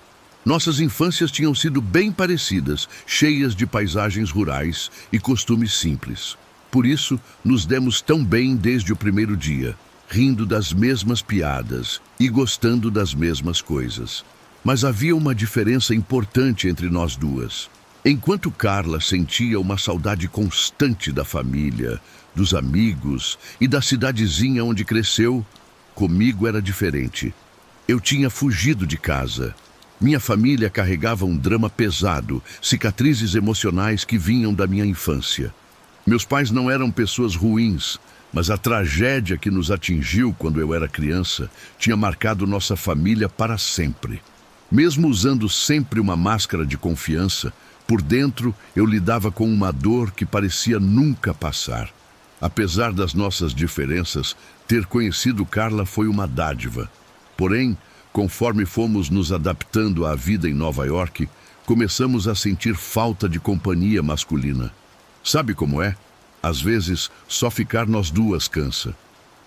Nossas infâncias tinham sido bem parecidas, cheias de paisagens rurais e costumes simples. Por isso, nos demos tão bem desde o primeiro dia, rindo das mesmas piadas e gostando das mesmas coisas. Mas havia uma diferença importante entre nós duas. Enquanto Carla sentia uma saudade constante da família, dos amigos e da cidadezinha onde cresceu, comigo era diferente. Eu tinha fugido de casa. Minha família carregava um drama pesado, cicatrizes emocionais que vinham da minha infância. Meus pais não eram pessoas ruins, mas a tragédia que nos atingiu quando eu era criança tinha marcado nossa família para sempre. Mesmo usando sempre uma máscara de confiança, por dentro eu lidava com uma dor que parecia nunca passar. Apesar das nossas diferenças, ter conhecido Carla foi uma dádiva. Porém, conforme fomos nos adaptando à vida em Nova York, começamos a sentir falta de companhia masculina. Sabe como é? Às vezes, só ficar nós duas cansa.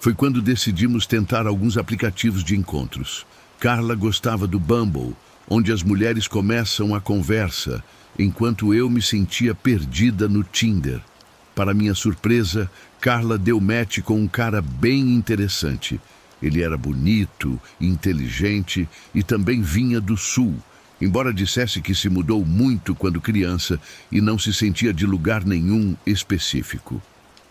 Foi quando decidimos tentar alguns aplicativos de encontros. Carla gostava do Bumble, onde as mulheres começam a conversa, enquanto eu me sentia perdida no Tinder. Para minha surpresa, Carla deu match com um cara bem interessante. Ele era bonito, inteligente e também vinha do sul, embora dissesse que se mudou muito quando criança e não se sentia de lugar nenhum específico.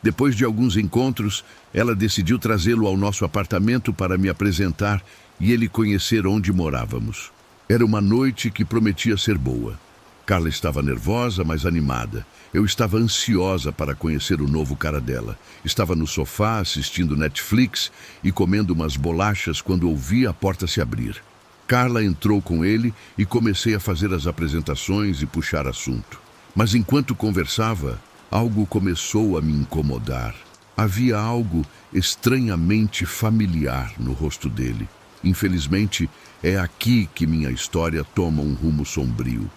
Depois de alguns encontros, ela decidiu trazê-lo ao nosso apartamento para me apresentar e ele conhecer onde morávamos. Era uma noite que prometia ser boa. Carla estava nervosa, mas animada. Eu estava ansiosa para conhecer o novo cara dela. Estava no sofá assistindo Netflix e comendo umas bolachas quando ouvi a porta se abrir. Carla entrou com ele e comecei a fazer as apresentações e puxar assunto. Mas enquanto conversava, algo começou a me incomodar. Havia algo estranhamente familiar no rosto dele. Infelizmente, é aqui que minha história toma um rumo sombrio.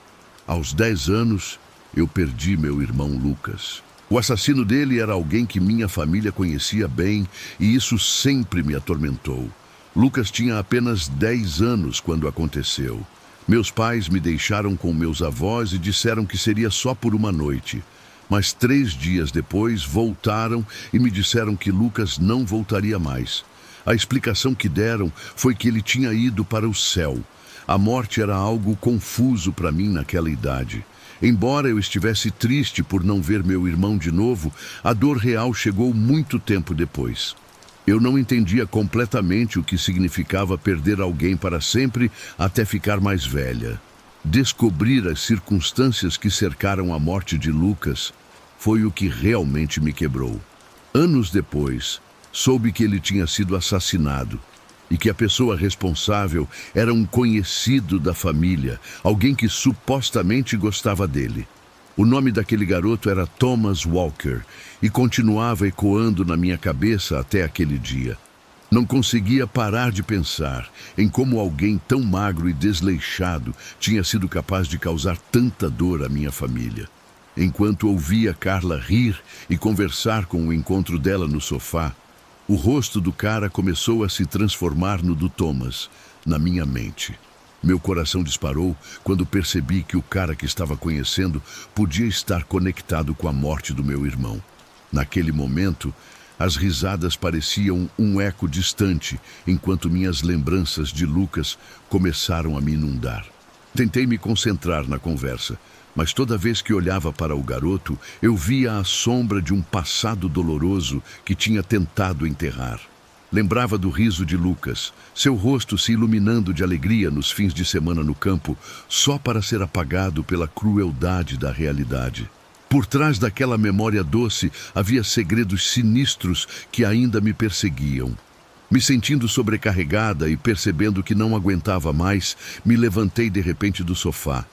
Aos 10 anos, eu perdi meu irmão Lucas. O assassino dele era alguém que minha família conhecia bem e isso sempre me atormentou. Lucas tinha apenas 10 anos quando aconteceu. Meus pais me deixaram com meus avós e disseram que seria só por uma noite. Mas 3 dias depois voltaram e me disseram que Lucas não voltaria mais. A explicação que deram foi que ele tinha ido para o céu. A morte era algo confuso para mim naquela idade. Embora eu estivesse triste por não ver meu irmão de novo, a dor real chegou muito tempo depois. Eu não entendia completamente o que significava perder alguém para sempre até ficar mais velha. Descobrir as circunstâncias que cercaram a morte de Lucas foi o que realmente me quebrou. Anos depois, soube que ele tinha sido assassinado e que a pessoa responsável era um conhecido da família, alguém que supostamente gostava dele. O nome daquele garoto era Thomas Walker e continuava ecoando na minha cabeça até aquele dia. Não conseguia parar de pensar em como alguém tão magro e desleixado tinha sido capaz de causar tanta dor à minha família. Enquanto ouvia Carla rir e conversar com o encontro dela no sofá, o rosto do cara começou a se transformar no do Thomas, na minha mente. Meu coração disparou quando percebi que o cara que estava conhecendo podia estar conectado com a morte do meu irmão. Naquele momento, as risadas pareciam um eco distante, enquanto minhas lembranças de Lucas começaram a me inundar. Tentei me concentrar na conversa, mas toda vez que olhava para o garoto, eu via a sombra de um passado doloroso que tinha tentado enterrar. Lembrava do riso de Lucas, seu rosto se iluminando de alegria nos fins de semana no campo, só para ser apagado pela crueldade da realidade. Por trás daquela memória doce havia segredos sinistros que ainda me perseguiam. Me sentindo sobrecarregada e percebendo que não aguentava mais, me levantei de repente do sofá.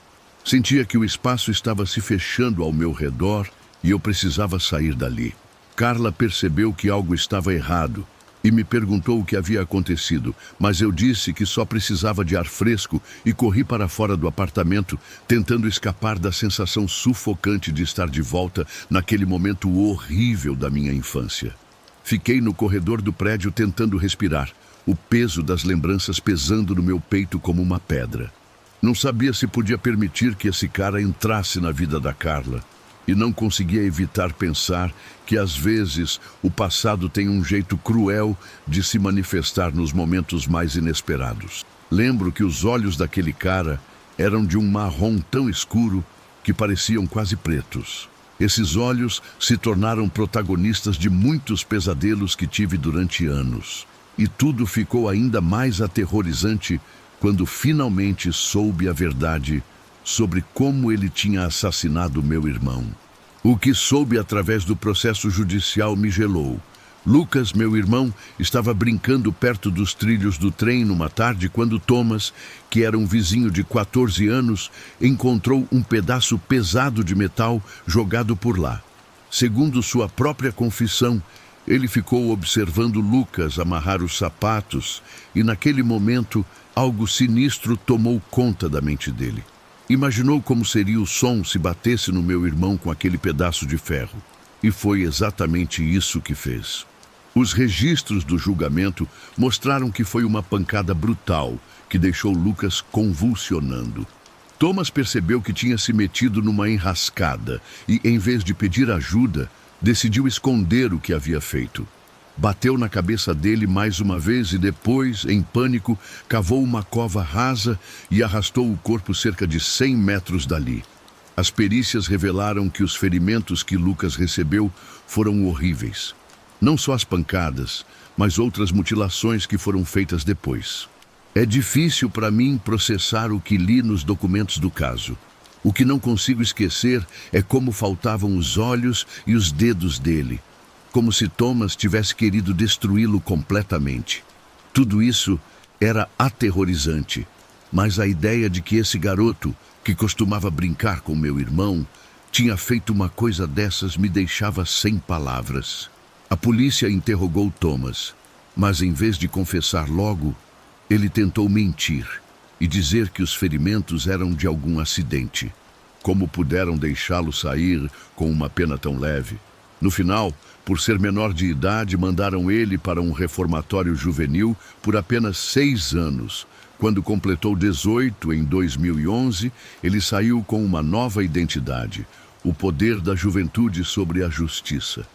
Sentia que o espaço estava se fechando ao meu redor e eu precisava sair dali. Carla percebeu que algo estava errado e me perguntou o que havia acontecido, mas eu disse que só precisava de ar fresco e corri para fora do apartamento, tentando escapar da sensação sufocante de estar de volta naquele momento horrível da minha infância. Fiquei no corredor do prédio tentando respirar, o peso das lembranças pesando no meu peito como uma pedra. Não sabia se podia permitir que esse cara entrasse na vida da Carla. E não conseguia evitar pensar que, às vezes, o passado tem um jeito cruel de se manifestar nos momentos mais inesperados. Lembro que os olhos daquele cara eram de um marrom tão escuro que pareciam quase pretos. Esses olhos se tornaram protagonistas de muitos pesadelos que tive durante anos. E tudo ficou ainda mais aterrorizante quando finalmente soube a verdade sobre como ele tinha assassinado meu irmão. O que soube através do processo judicial me gelou. Lucas, meu irmão, estava brincando perto dos trilhos do trem numa tarde quando Thomas, que era um vizinho de 14 anos, encontrou um pedaço pesado de metal jogado por lá. Segundo sua própria confissão, ele ficou observando Lucas amarrar os sapatos e, naquele momento, algo sinistro tomou conta da mente dele. Imaginou como seria o som se batesse no meu irmão com aquele pedaço de ferro. E foi exatamente isso que fez. Os registros do julgamento mostraram que foi uma pancada brutal que deixou Lucas convulsionando. Thomas percebeu que tinha se metido numa enrascada e, em vez de pedir ajuda, decidiu esconder o que havia feito. Bateu na cabeça dele mais uma vez e depois, em pânico, cavou uma cova rasa e arrastou o corpo cerca de 100 metros dali. As perícias revelaram que os ferimentos que Lucas recebeu foram horríveis. Não só as pancadas, mas outras mutilações que foram feitas depois. É difícil para mim processar o que li nos documentos do caso. O que não consigo esquecer é como faltavam os olhos e os dedos dele, como se Thomas tivesse querido destruí-lo completamente. Tudo isso era aterrorizante, mas a ideia de que esse garoto, que costumava brincar com meu irmão, tinha feito uma coisa dessas me deixava sem palavras. A polícia interrogou Thomas, mas em vez de confessar logo, ele tentou mentir e dizer que os ferimentos eram de algum acidente. Como puderam deixá-lo sair com uma pena tão leve? No final, por ser menor de idade, mandaram ele para um reformatório juvenil por apenas 6 anos. Quando completou 18, em 2011, ele saiu com uma nova identidade, o poder da juventude sobre a justiça.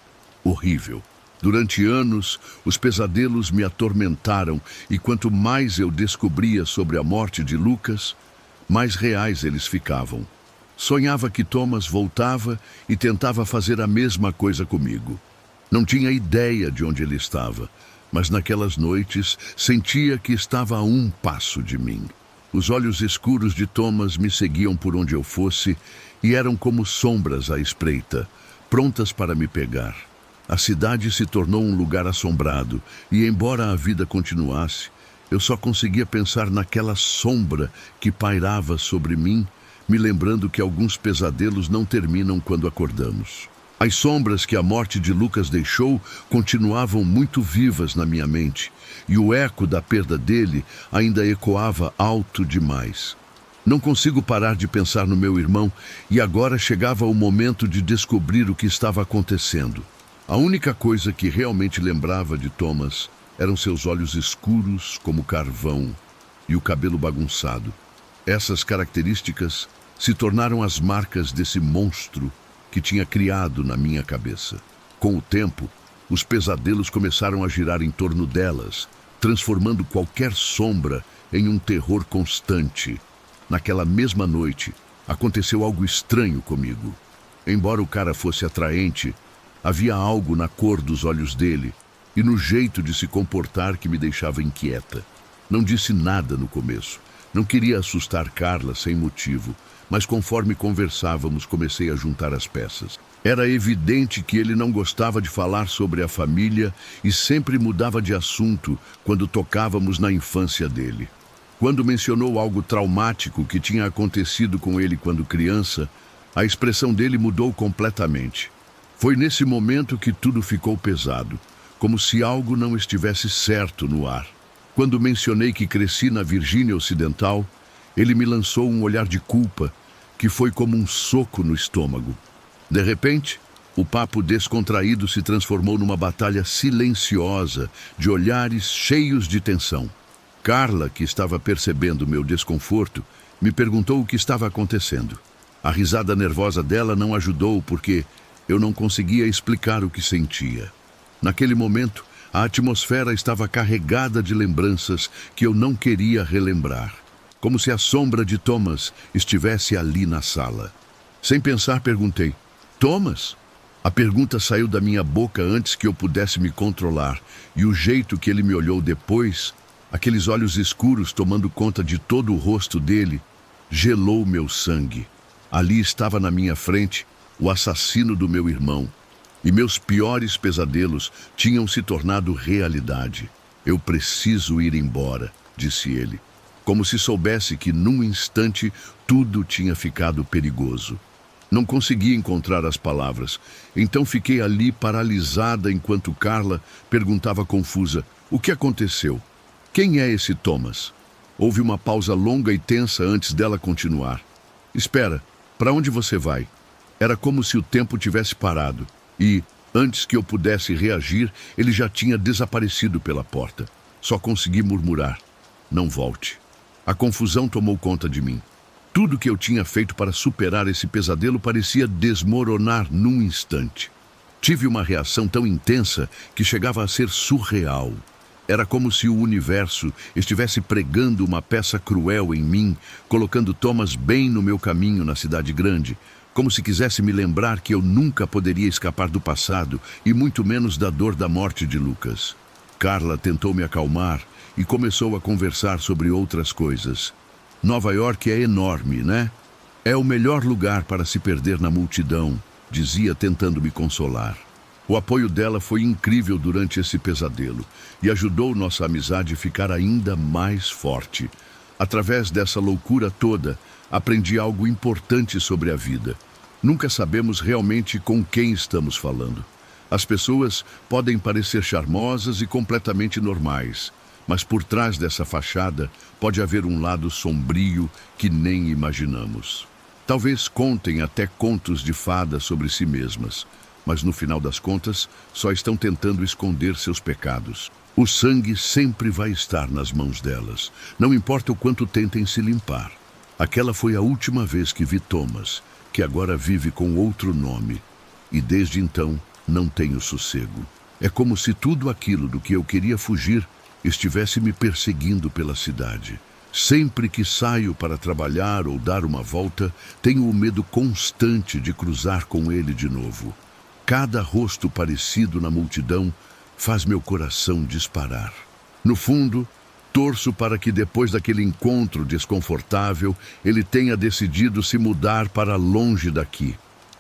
Horrível. Durante anos, os pesadelos me atormentaram e quanto mais eu descobria sobre a morte de Lucas, mais reais eles ficavam. Sonhava que Thomas voltava e tentava fazer a mesma coisa comigo. Não tinha ideia de onde ele estava, mas naquelas noites sentia que estava a um passo de mim. Os olhos escuros de Thomas me seguiam por onde eu fosse e eram como sombras à espreita, prontas para me pegar. A cidade se tornou um lugar assombrado e, embora a vida continuasse, eu só conseguia pensar naquela sombra que pairava sobre mim, me lembrando que alguns pesadelos não terminam quando acordamos. As sombras que a morte de Lucas deixou continuavam muito vivas na minha mente, e o eco da perda dele ainda ecoava alto demais. Não consigo parar de pensar no meu irmão, e agora chegava o momento de descobrir o que estava acontecendo. A única coisa que realmente lembrava de Thomas eram seus olhos escuros como carvão e o cabelo bagunçado. Essas características se tornaram as marcas desse monstro que tinha criado na minha cabeça. Com o tempo, os pesadelos começaram a girar em torno delas, transformando qualquer sombra em um terror constante. Naquela mesma noite, aconteceu algo estranho comigo. Embora o cara fosse atraente, havia algo na cor dos olhos dele e no jeito de se comportar que me deixava inquieta. Não disse nada no começo. Não queria assustar Carla sem motivo, mas conforme conversávamos, comecei a juntar as peças. Era evidente que ele não gostava de falar sobre a família e sempre mudava de assunto quando tocávamos na infância dele. Quando mencionou algo traumático que tinha acontecido com ele quando criança, a expressão dele mudou completamente. Foi nesse momento que tudo ficou pesado, como se algo não estivesse certo no ar. Quando mencionei que cresci na Virgínia Ocidental, ele me lançou um olhar de culpa, que foi como um soco no estômago. De repente, o papo descontraído se transformou numa batalha silenciosa, de olhares cheios de tensão. Carla, que estava percebendo meu desconforto, me perguntou o que estava acontecendo. A risada nervosa dela não ajudou porque eu não conseguia explicar o que sentia. Naquele momento, a atmosfera estava carregada de lembranças que eu não queria relembrar, como se a sombra de Thomas estivesse ali na sala. Sem pensar, perguntei: Thomas? A pergunta saiu da minha boca antes que eu pudesse me controlar, e o jeito que ele me olhou depois, aqueles olhos escuros tomando conta de todo o rosto dele, gelou meu sangue. Ali estava na minha frente o assassino do meu irmão, e meus piores pesadelos tinham se tornado realidade. Eu preciso ir embora, disse ele, como se soubesse que num instante tudo tinha ficado perigoso. Não consegui encontrar as palavras, então fiquei ali paralisada enquanto Carla perguntava confusa: o que aconteceu? Quem é esse Thomas? Houve uma pausa longa e tensa antes dela continuar. Espera, para onde você vai? Era como se o tempo tivesse parado. E Antes que eu pudesse reagir, ele já tinha desaparecido pela porta. Só consegui murmurar: "Não volte." A confusão tomou conta de mim. Tudo que eu tinha feito para superar esse pesadelo parecia desmoronar num instante. Tive uma reação tão intensa que chegava a ser surreal. Era como se o universo estivesse pregando uma peça cruel em mim, colocando Thomas bem no meu caminho na cidade grande, como se quisesse me lembrar que eu nunca poderia escapar do passado e muito menos da dor da morte de Lucas. Carla tentou me acalmar e começou a conversar sobre outras coisas. Nova York é enorme, né? É o melhor lugar para se perder na multidão, dizia tentando me consolar. O apoio dela foi incrível durante esse pesadelo e ajudou nossa amizade a ficar ainda mais forte. Através dessa loucura toda, aprendi algo importante sobre a vida. Nunca sabemos realmente com quem estamos falando. As pessoas podem parecer charmosas e completamente normais, mas por trás dessa fachada pode haver um lado sombrio que nem imaginamos. Talvez contem até contos de fadas sobre si mesmas, mas no final das contas só estão tentando esconder seus pecados. O sangue sempre vai estar nas mãos delas, não importa o quanto tentem se limpar. Aquela foi a última vez que vi Thomas, que agora vive com outro nome, e desde então não tenho sossego. É como se tudo aquilo do que eu queria fugir estivesse me perseguindo pela cidade. Sempre que saio para trabalhar ou dar uma volta, tenho o medo constante de cruzar com ele de novo. Cada rosto parecido na multidão faz meu coração disparar. No fundo, torço para que depois daquele encontro desconfortável, ele tenha decidido se mudar para longe daqui.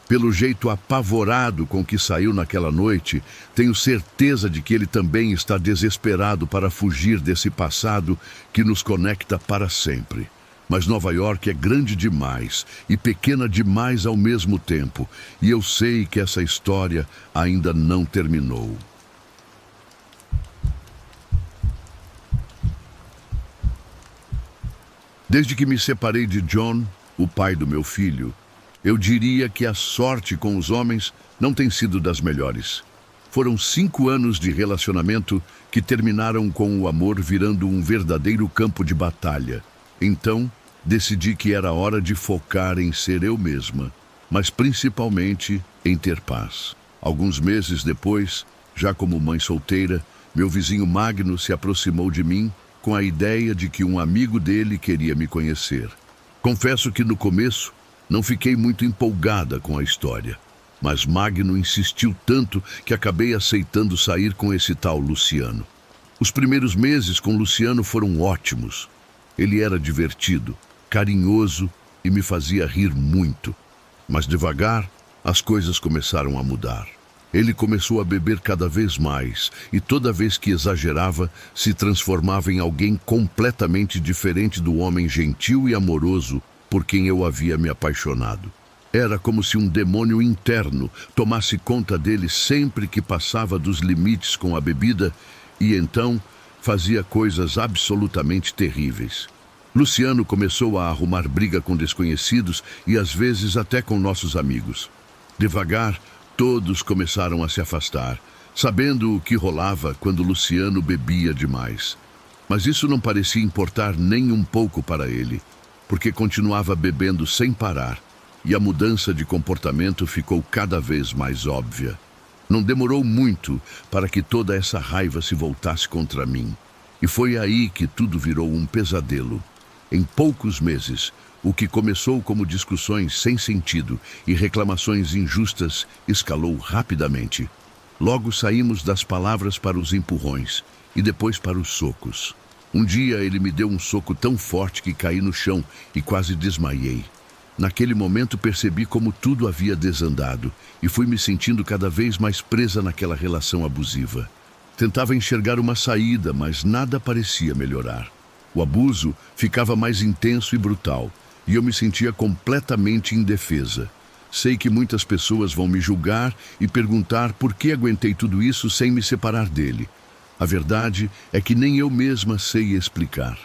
Pelo jeito apavorado com que saiu naquela noite, tenho certeza de que ele também está desesperado para fugir desse passado que nos conecta para sempre. Mas Nova York é grande demais e pequena demais ao mesmo tempo, e eu sei que essa história ainda não terminou. Desde que me separei de John, o pai do meu filho, eu diria que a sorte com os homens não tem sido das melhores. Foram 5 anos de relacionamento que terminaram com o amor virando um verdadeiro campo de batalha. Então, decidi que era hora de focar em ser eu mesma, mas principalmente em ter paz. Alguns meses depois, já como mãe solteira, meu vizinho Magno se aproximou de mim com a ideia de que um amigo dele queria me conhecer. Confesso que no começo não fiquei muito empolgada com a história, mas Magno insistiu tanto que acabei aceitando sair com esse tal Luciano. Os primeiros meses com Luciano foram ótimos. Ele era divertido, carinhoso e me fazia rir muito. Mas devagar, as coisas começaram a mudar. Ele começou a beber cada vez mais e toda vez que exagerava, se transformava em alguém completamente diferente do homem gentil e amoroso por quem eu havia me apaixonado. Era como se um demônio interno tomasse conta dele sempre que passava dos limites com a bebida e então fazia coisas absolutamente terríveis. Luciano começou a arrumar briga com desconhecidos e às vezes até com nossos amigos. Devagar, todos começaram a se afastar, sabendo o que rolava quando Luciano bebia demais. Mas isso não parecia importar nem um pouco para ele, porque continuava bebendo sem parar, e a mudança de comportamento ficou cada vez mais óbvia. Não demorou muito para que toda essa raiva se voltasse contra mim, e foi aí que tudo virou um pesadelo. Em poucos meses, o que começou como discussões sem sentido e reclamações injustas escalou rapidamente. Logo saímos das palavras para os empurrões e depois para os socos. Um dia ele me deu um soco tão forte que caí no chão e quase desmaiei. Naquele momento percebi como tudo havia desandado e fui me sentindo cada vez mais presa naquela relação abusiva. Tentava enxergar uma saída, mas nada parecia melhorar. O abuso ficava mais intenso e brutal, e eu me sentia completamente indefesa. Sei que muitas pessoas vão me julgar e perguntar por que aguentei tudo isso sem me separar dele. A verdade é que nem eu mesma sei explicar.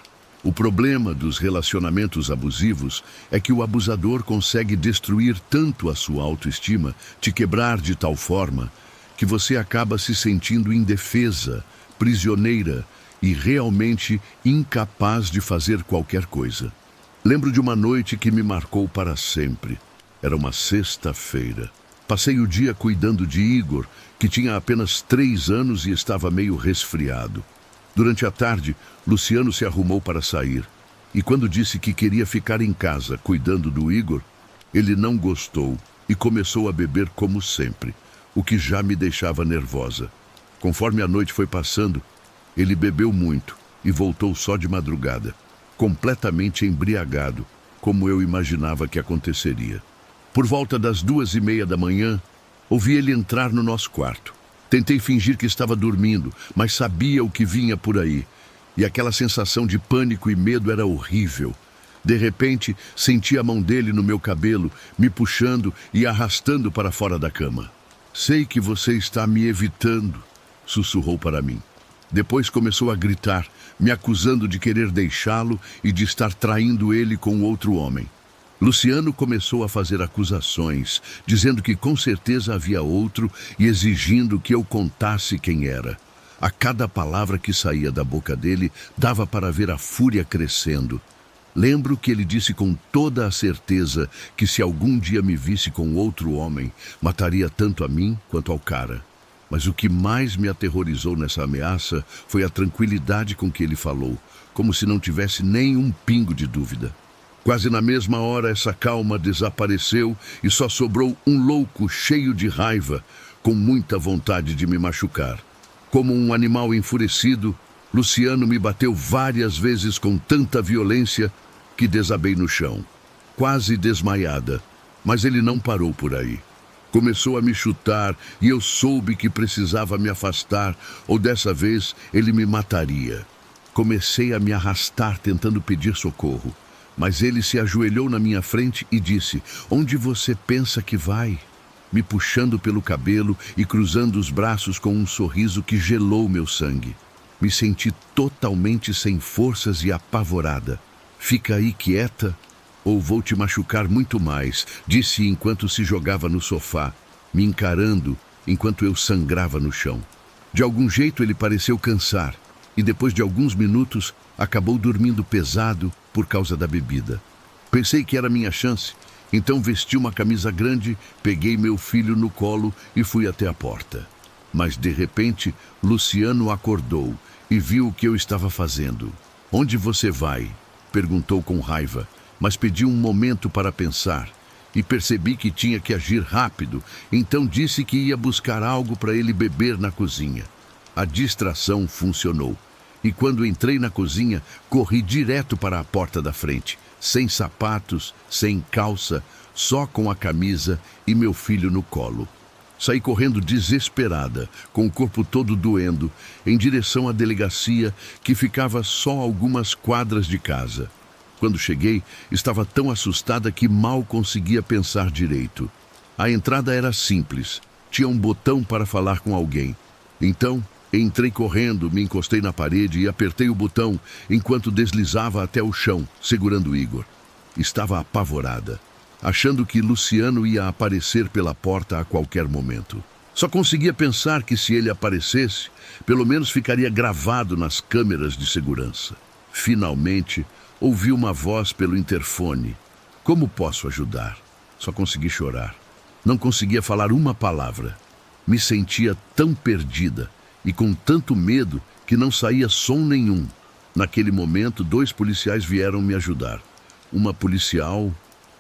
O problema dos relacionamentos abusivos é que o abusador consegue destruir tanto a sua autoestima, te quebrar de tal forma, que você acaba se sentindo indefesa, prisioneira e realmente incapaz de fazer qualquer coisa. Lembro de uma noite que me marcou para sempre. Era uma sexta-feira. Passei o dia cuidando de Igor, que tinha apenas 3 anos e estava meio resfriado. Durante a tarde, Luciano se arrumou para sair. E quando disse que queria ficar em casa cuidando do Igor, ele não gostou e começou a beber como sempre, o que já me deixava nervosa. Conforme a noite foi passando, ele bebeu muito e voltou só de madrugada, completamente embriagado, como eu imaginava que aconteceria. Por volta das 2:30 da manhã, ouvi ele entrar no nosso quarto. Tentei fingir que estava dormindo, mas sabia o que vinha por aí. E aquela sensação de pânico e medo era horrível. De repente, senti a mão dele no meu cabelo, me puxando e arrastando para fora da cama. "Sei que você está me evitando", sussurrou para mim. Depois começou a gritar, me acusando de querer deixá-lo e de estar traindo ele com outro homem. Luciano começou a fazer acusações, dizendo que com certeza havia outro e exigindo que eu contasse quem era. A cada palavra que saía da boca dele, dava para ver a fúria crescendo. Lembro que ele disse com toda a certeza que se algum dia me visse com outro homem, mataria tanto a mim quanto ao cara. Mas o que mais me aterrorizou nessa ameaça foi a tranquilidade com que ele falou, como se não tivesse nem um pingo de dúvida. Quase na mesma hora, essa calma desapareceu e só sobrou um louco cheio de raiva, com muita vontade de me machucar. Como um animal enfurecido, Luciano me bateu várias vezes com tanta violência que desabei no chão, quase desmaiada, mas ele não parou por aí. Começou a me chutar e eu soube que precisava me afastar, ou dessa vez ele me mataria. Comecei a me arrastar tentando pedir socorro, mas ele se ajoelhou na minha frente e disse: "Onde você pensa que vai?", me puxando pelo cabelo e cruzando os braços com um sorriso que gelou meu sangue. Me senti totalmente sem forças e apavorada. "Fica aí quieta, ou vou te machucar muito mais", disse enquanto se jogava no sofá, me encarando enquanto eu sangrava no chão. De algum jeito ele pareceu cansar, e depois de alguns minutos acabou dormindo pesado por causa da bebida. Pensei que era minha chance, então vesti uma camisa grande, peguei meu filho no colo e fui até a porta. Mas de repente, Luciano acordou e viu o que eu estava fazendo. "Onde você vai?", perguntou com raiva, mas pedi um momento para pensar e percebi que tinha que agir rápido, então disse que ia buscar algo para ele beber na cozinha. A distração funcionou. E quando entrei na cozinha, corri direto para a porta da frente, sem sapatos, sem calça, só com a camisa e meu filho no colo. Saí correndo desesperada, com o corpo todo doendo, em direção à delegacia, que ficava só a algumas quadras de casa. Quando cheguei, estava tão assustada que mal conseguia pensar direito. A entrada era simples, tinha um botão para falar com alguém. Então, entrei correndo, me encostei na parede e apertei o botão enquanto deslizava até o chão, segurando Igor. Estava apavorada, achando que Luciano ia aparecer pela porta a qualquer momento. Só conseguia pensar que se ele aparecesse, pelo menos ficaria gravado nas câmeras de segurança. Finalmente, ouvi uma voz pelo interfone. "Como posso ajudar?" Só consegui chorar. Não conseguia falar uma palavra. Me sentia tão perdida e com tanto medo que não saía som nenhum. Naquele momento, 2 policiais vieram me ajudar. Uma policial,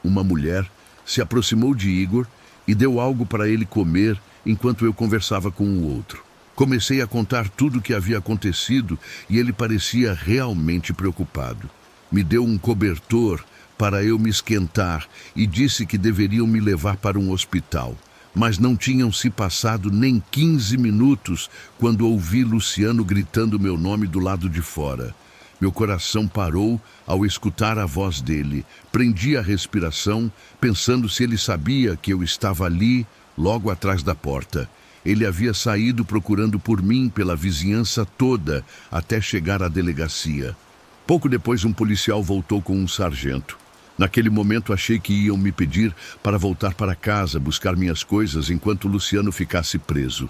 uma mulher, se aproximou de Igor e deu algo para ele comer enquanto eu conversava com o outro. Comecei a contar tudo o que havia acontecido e ele parecia realmente preocupado. Me deu um cobertor para eu me esquentar e disse que deveriam me levar para um hospital. Mas não tinham se passado nem 15 minutos quando ouvi Luciano gritando meu nome do lado de fora. Meu coração parou ao escutar a voz dele. Prendi a respiração, pensando se ele sabia que eu estava ali, logo atrás da porta. Ele havia saído procurando por mim pela vizinhança toda até chegar à delegacia. Pouco depois, um policial voltou com um sargento. Naquele momento achei que iam me pedir para voltar para casa, buscar minhas coisas enquanto Luciano ficasse preso.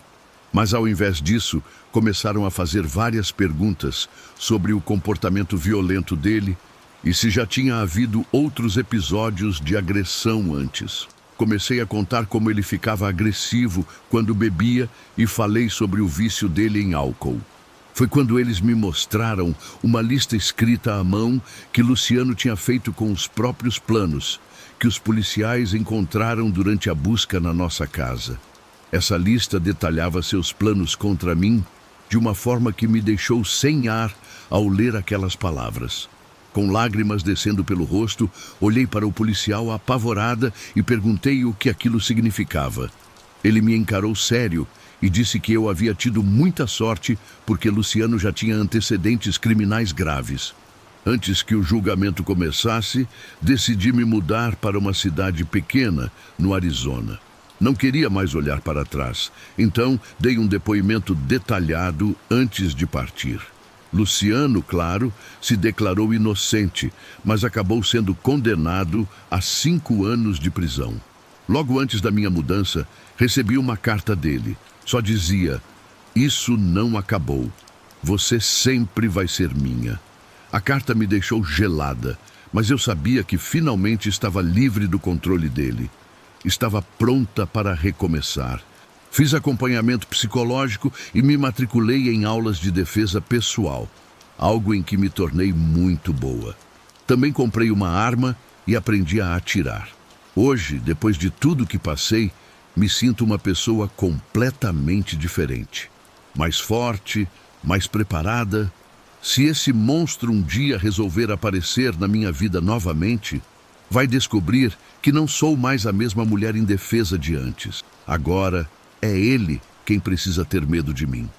Mas ao invés disso, começaram a fazer várias perguntas sobre o comportamento violento dele e se já tinha havido outros episódios de agressão antes. Comecei a contar como ele ficava agressivo quando bebia e falei sobre o vício dele em álcool. Foi quando eles me mostraram uma lista escrita à mão que Luciano tinha feito com os próprios planos, que os policiais encontraram durante a busca na nossa casa. Essa lista detalhava seus planos contra mim de uma forma que me deixou sem ar ao ler aquelas palavras. Com lágrimas descendo pelo rosto, olhei para o policial apavorada e perguntei o que aquilo significava. Ele me encarou sério e disse que eu havia tido muita sorte porque Luciano já tinha antecedentes criminais graves. Antes que o julgamento começasse, decidi me mudar para uma cidade pequena, no Arizona. Não queria mais olhar para trás, então dei um depoimento detalhado antes de partir. Luciano, claro, se declarou inocente, mas acabou sendo condenado a 5 anos de prisão. Logo antes da minha mudança, recebi uma carta dele. Só dizia: "Isso não acabou. Você sempre vai ser minha." A carta me deixou gelada, mas eu sabia que finalmente estava livre do controle dele. Estava pronta para recomeçar. Fiz acompanhamento psicológico e me matriculei em aulas de defesa pessoal, algo em que me tornei muito boa. Também comprei uma arma e aprendi a atirar. Hoje, depois de tudo que passei, me sinto uma pessoa completamente diferente. Mais forte, mais preparada. Se esse monstro um dia resolver aparecer na minha vida novamente, vai descobrir que não sou mais a mesma mulher indefesa de antes. Agora, é ele quem precisa ter medo de mim.